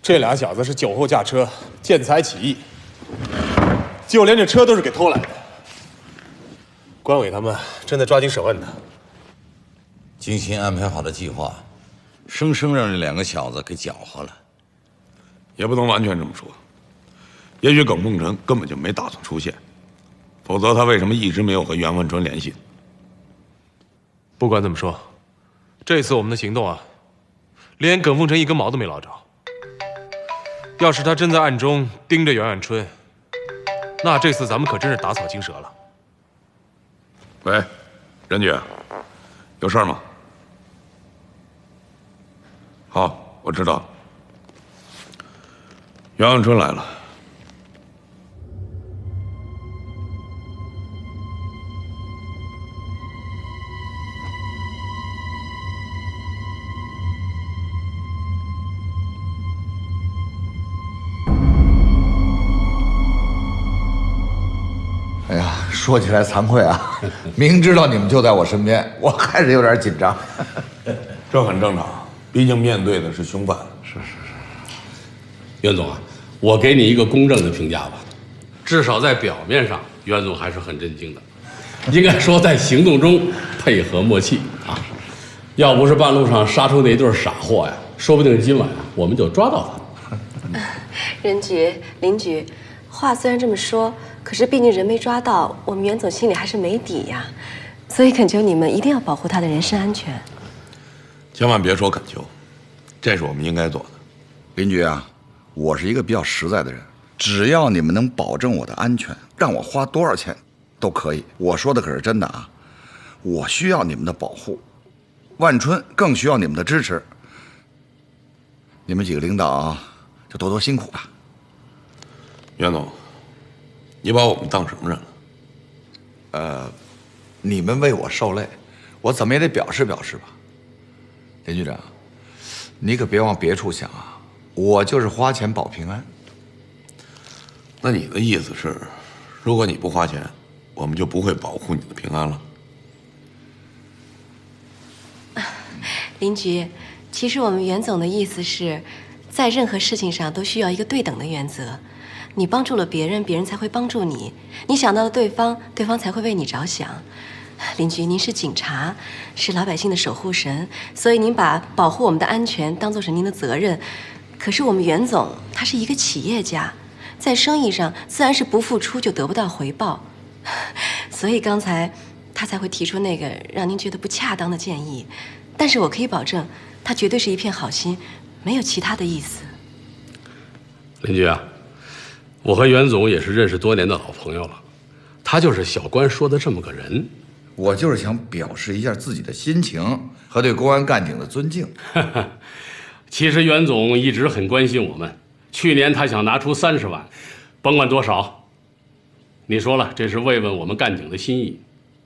这俩小子是酒后驾车，见财起意，就连这车都是给偷来的。关伟他们正在抓紧审问呢。精心安排好的计划，生生让这两个小子给搅和了。也不能完全这么说，也许耿凤臣根本就没打算出现，否则他为什么一直没有和袁万春联系？不管怎么说，这次我们的行动啊，连耿凤臣一根毛都没捞着。要是他真在暗中盯着袁万春，那这次咱们可真是打草惊蛇了。喂，任局，有事吗？好，我知道了。袁万春来了。哎呀，说起来惭愧啊，明知道你们就在我身边，我还是有点紧张。这很正常，毕竟面对的是凶犯。是。袁总啊，我给你一个公正的评价吧，至少在表面上，袁总还是很镇静的，应该说在行动中配合默契啊。要不是半路上杀出那对傻货呀，说不定今晚我们就抓到他。任局、林局，话虽然这么说，可是毕竟人没抓到，我们袁总心里还是没底呀。所以恳求你们一定要保护他的人身安全。千万别说恳求，这是我们应该做的。林局啊，我是一个比较实在的人，只要你们能保证我的安全，让我花多少钱都可以。我说的可是真的啊，我需要你们的保护，万春更需要你们的支持。你们几个领导啊，就多多辛苦吧。袁总，你把我们当什么人了？你们为我受累，我怎么也得表示表示吧。林局长，你可别往别处想啊，我就是花钱保平安。那你的意思是，如果你不花钱，我们就不会保护你的平安了？林局，其实我们袁总的意思是，在任何事情上都需要一个对等的原则。你帮助了别人，别人才会帮助你；你想到了对方，对方才会为你着想。林局，您是警察，是老百姓的守护神，所以您把保护我们的安全当作是您的责任。可是我们袁总他是一个企业家，在生意上自然是不付出就得不到回报，所以刚才他才会提出那个让您觉得不恰当的建议。但是我可以保证，他绝对是一片好心，没有其他的意思。林局啊，我和袁总也是认识多年的老朋友了，他就是小官说的这么个人。我就是想表示一下自己的心情和对公安干警的尊敬。其实袁总一直很关心我们，去年他想拿出30万，甭管多少，你说了，这是慰问我们干警的心意，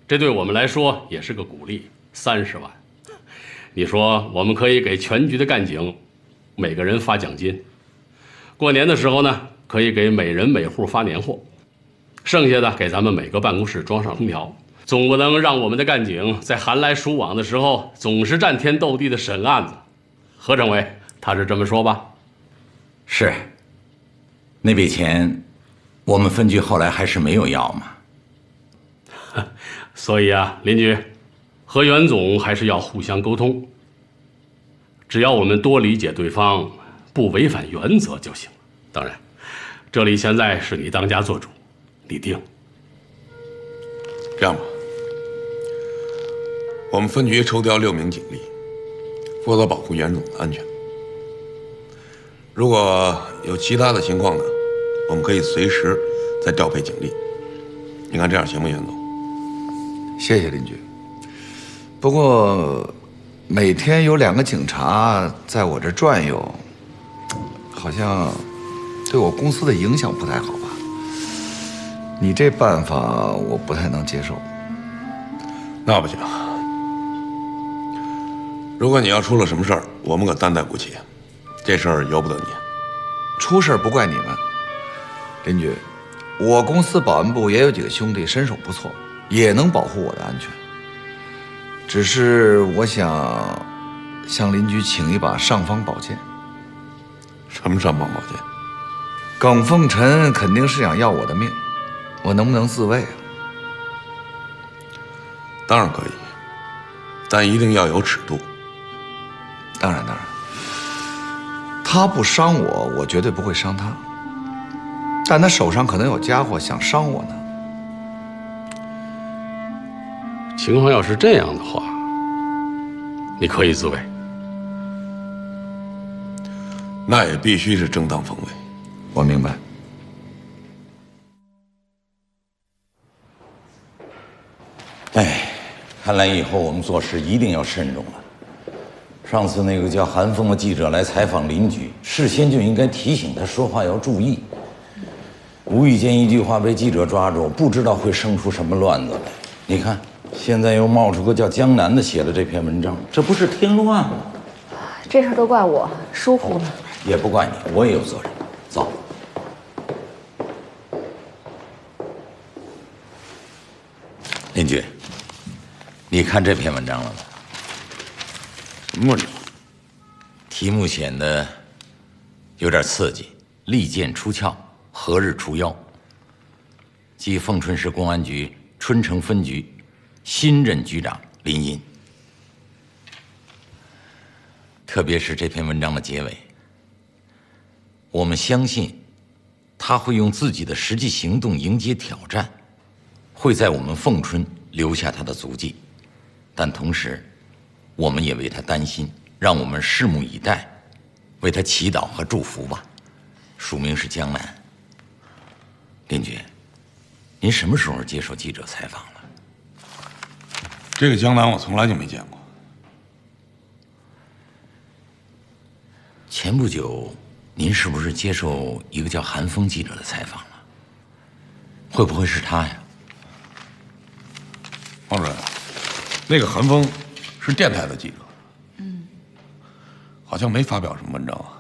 这对我们来说也是个鼓励。30万，你说我们可以给全局的干警每个人发奖金，过年的时候呢，可以给每人每户发年货，剩下的给咱们每个办公室装上空调。总不能让我们的干警在寒来暑往的时候总是战天斗地的审案子。何政委，他是这么说吧？是。那笔钱，我们分局后来还是没有要嘛。所以啊，林局，和袁总还是要互相沟通。只要我们多理解对方，不违反原则就行了。当然，这里现在是你当家做主，你定。这样吧，我们分局抽调6名警力，负责保护袁总的安全。如果有其他的情况呢，我们可以随时再调配警力。你看这样行吗，袁总？谢谢邻居。不过每天有2个警察在我这转悠，好像对我公司的影响不太好吧？你这办法我不太能接受。那不行，如果你要出了什么事儿，我们可担待不起，这事儿由不得你。出事不怪你们，邻居，我公司保安部也有几个兄弟身手不错，也能保护我的安全。只是我想向邻居请一把尚方宝剑。什么尚方宝剑？耿凤臣肯定是想要我的命，我能不能自卫啊？当然可以，但一定要有尺度。当然，他不伤我，我绝对不会伤他。但他手上可能有家伙想伤我呢。情况要是这样的话，你可以自卫。那也必须是正当防卫。我明白。哎，看来以后我们做事一定要慎重了。上次那个叫韩风的记者来采访邻居，事先就应该提醒他说话要注意。无意间一句话被记者抓住，不知道会生出什么乱子来。你看，现在又冒出个叫江南的写了这篇文章，这不是添乱吗？这事都怪我疏忽了。也不怪你，我也有责任。走。邻居，你看这篇文章了吗？什么文章？题目显得有点刺激，利剑出鞘，何日除妖？即凤春市公安局春城分局新任局长林荫。特别是这篇文章的结尾，我们相信他会用自己的实际行动迎接挑战，会在我们凤春留下他的足迹。但同时，我们也为他担心，让我们拭目以待，为他祈祷和祝福吧。署名是江南。邻居，您什么时候接受记者采访了？这个江南我从来就没见过。前不久，您是不是接受一个叫韩风记者的采访了？会不会是他呀？王主任，那个韩风是电台的记者，好像没发表什么文章啊。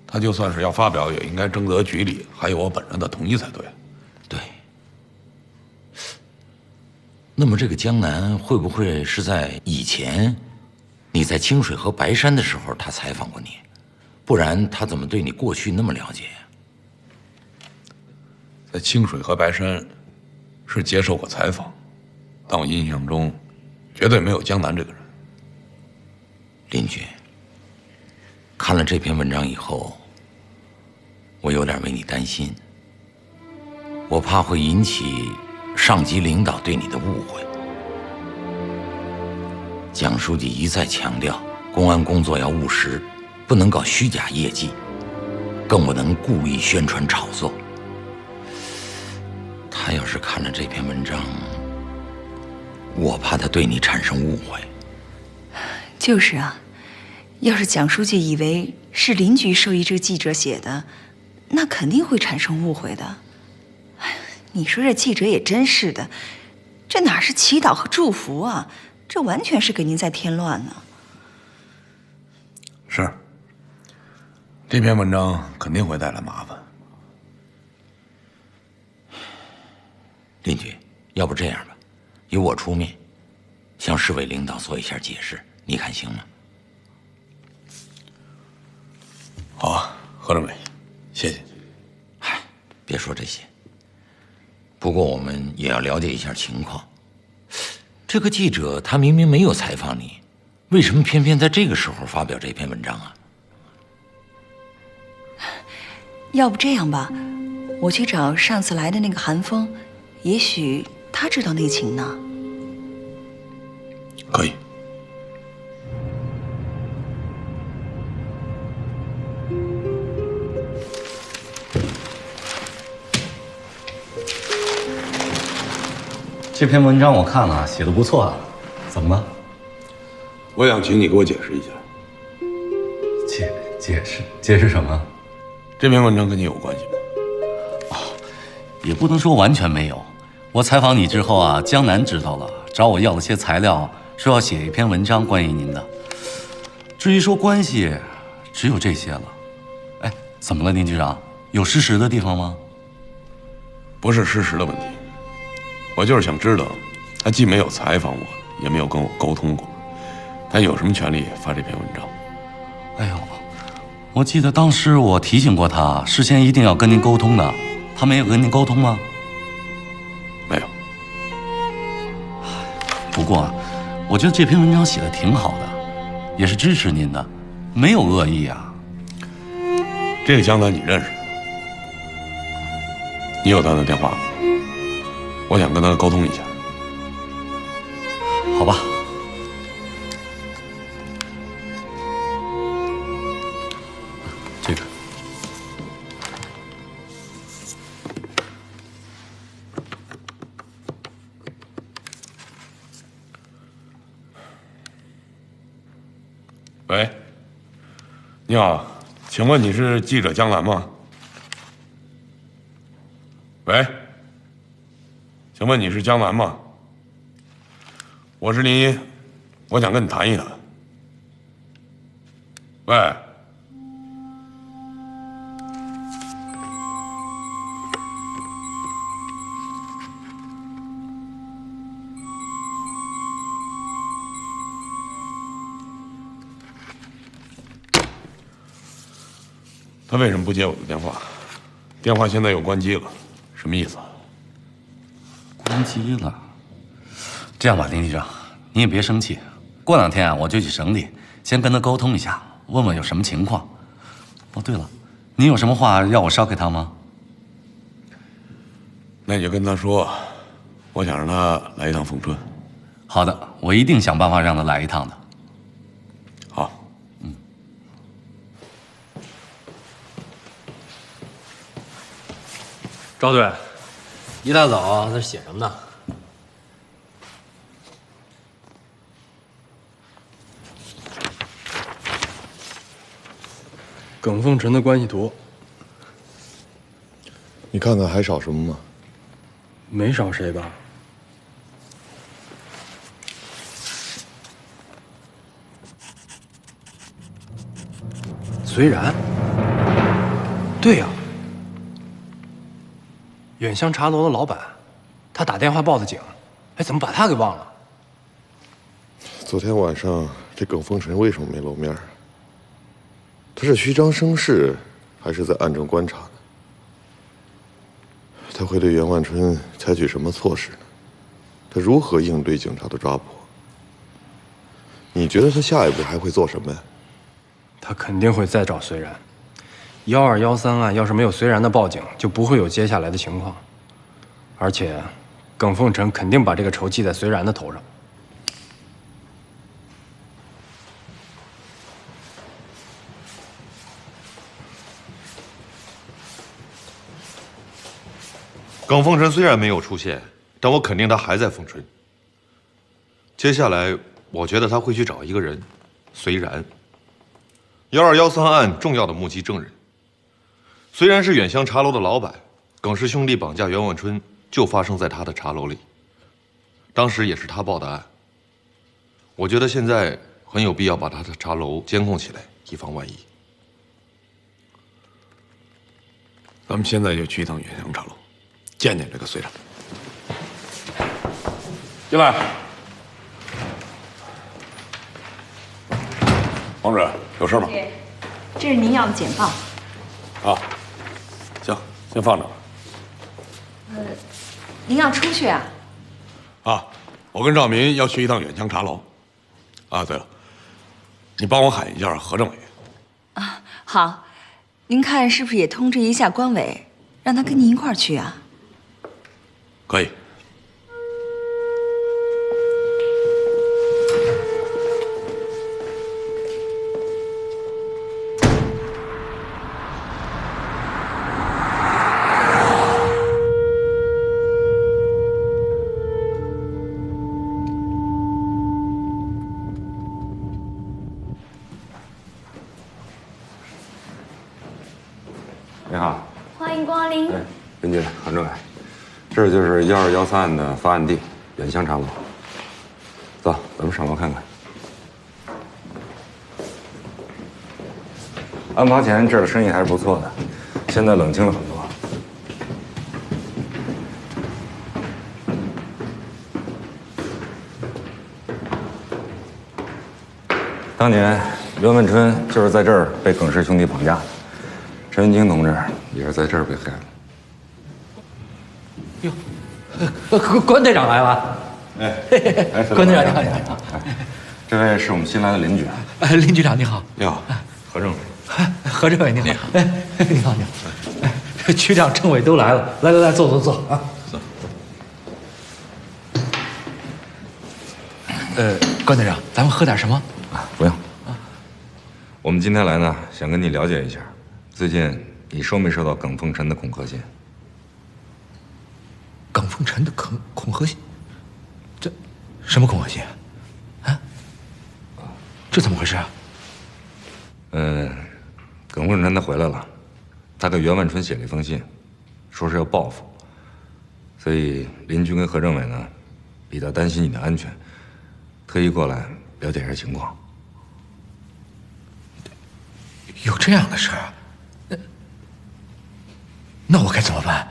他就算是要发表，也应该征得局里还有我本人的同意才对。对。那么这个江南会不会是在以前你在清水和白山的时候他采访过你？不然他怎么对你过去那么了解呀？在清水和白山是接受过采访，但我印象中绝对没有江南这个人。邻居，看了这篇文章以后，我有点为你担心，我怕会引起上级领导对你的误会。蒋书记一再强调，公安工作要务实，不能搞虚假业绩，更不能故意宣传炒作。他要是看了这篇文章，我怕他对你产生误会。就是啊，要是蒋书记以为是邻居授意这个记者写的，那肯定会产生误会的。哎，你说这记者也真是的，这哪是祈祷和祝福啊，这完全是给您在添乱呢。是，这篇文章肯定会带来麻烦。邻居，要不这样吧，由我出面，向市委领导做一下解释，你看行吗？好啊，何政委，谢谢。嗨，别说这些。不过我们也要了解一下情况。这个记者他明明没有采访你，为什么偏偏在这个时候发表这篇文章啊？要不这样吧，我去找上次来的那个韩风，也许他知道内情呢。可以。这篇文章我看了，写的不错啊。怎么了？我想请你给我解释一下。解释什么？这篇文章跟你有关系吗？也不能说完全没有。我采访你之后啊，江南知道了，找我要了些材料，说要写一篇文章关于您的。至于说关系，只有这些了。哎，怎么了，宁局长？有失实的地方吗？不是失实的问题，我就是想知道，他既没有采访我，也没有跟我沟通过，他有什么权利发这篇文章？哎呦，我记得当时我提醒过他，事先一定要跟您沟通的。他没有跟您沟通吗？没有。不过，我觉得这篇文章写的挺好的，也是支持您的，没有恶意啊。这个江南你认识？你有他的电话吗？我想跟他沟通一下。好吧。这个。喂，你好，请问你是记者江南吗？喂，请问你是江南吗？我是林一，我想跟你谈一谈。喂，他为什么不接我的电话？电话现在又关机了，什么意思？关机了。这样吧，林局长，你也别生气。过2天啊，我就去省里，先跟他沟通一下，问问有什么情况。哦，对了，你有什么话要我捎给他吗？那你就跟他说，我想让他来一趟凤春。好的，我一定想办法让他来一趟的。好。赵队，一大早在写什么呢？耿凤臣的关系图，你看看还少什么吗？没少谁吧？隋然，对呀，远香茶楼的老板，他打电话报的警，哎，怎么把他给忘了？昨天晚上这耿凤臣为什么没露面啊？他是虚张声势，还是在暗中观察呢？他会对袁万春采取什么措施呢？他如何应对警察的抓捕？你觉得他下一步还会做什么呀？他肯定会再找隋然。1213案要是没有隋然的报警，就不会有接下来的情况。而且，耿凤臣肯定把这个仇记在隋然的头上。耿凤臣虽然没有出现，但我肯定他还在凤春。接下来，我觉得他会去找一个人，隋然。1213案重要的目击证人，虽然是远香茶楼的老板，耿氏兄弟绑架袁万春就发生在他的茶楼里，当时也是他报的案。我觉得现在很有必要把他的茶楼监控起来，以防万一。咱们现在就去一趟远香茶楼，见见这个隋然。进来，王主任，有事吗？这是您要的简报。啊，行，先放着吧。您要出去啊？啊，我跟赵民要去一趟远香茶楼。啊，对了，你帮我喊一下何政委。啊，好，您看是不是也通知一下关委，让他跟您一块儿去啊？可以。你好，欢迎光临。林局、韩政委，这就是1213案的发案地远香茶楼。走，咱们上楼看看。案发前这儿的生意还是不错的，现在冷清了很多。当年袁文春就是在这儿被耿氏兄弟绑架的，陈云清同志也是在这儿被害的。关队长来了。关队长你好，你好。这位是我们新来的林局。林局长你好。你好，何政委。何政委你好。你好你好。局长、政委都来了，来，坐啊。关队长，咱们喝点什么？不用。我们今天来呢，想跟你了解一下，最近你收没收到耿凤臣的恐吓信？耿凤臣的恐吓信？这什么恐吓信啊？这怎么回事啊？耿凤臣他回来了，他给袁万春写了一封信，说是要报复，所以林局跟何政委呢，比较担心你的安全，特意过来了解一下情况。有这样的事啊？那我该怎么办？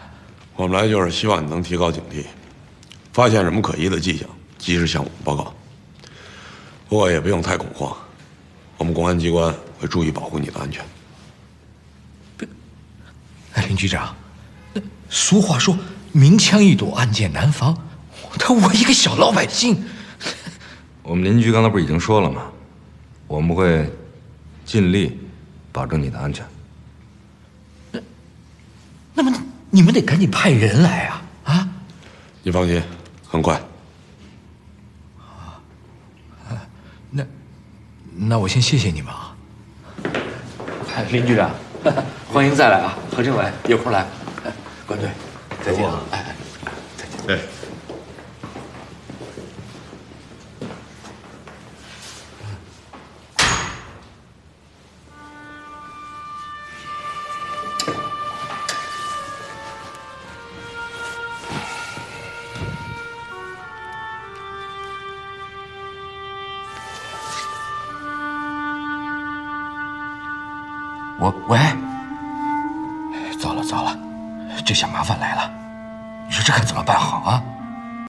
我们来就是希望你能提高警惕，发现什么可疑的迹象，及时向我们报告。不过也不用太恐慌，我们公安机关会注意保护你的安全。林局长，俗话说明枪易躲，暗箭难防。我一个小老百姓，我们邻居刚才不是已经说了吗？我们会尽力保证你的安全。那么你们得赶紧派人来啊！啊！你放心，很快。那我先谢谢你们啊。林局长，欢迎再来啊！何政委，有空来。关队，再见啊！再见。喂，糟了，这下麻烦来了，你说这可怎么办好啊？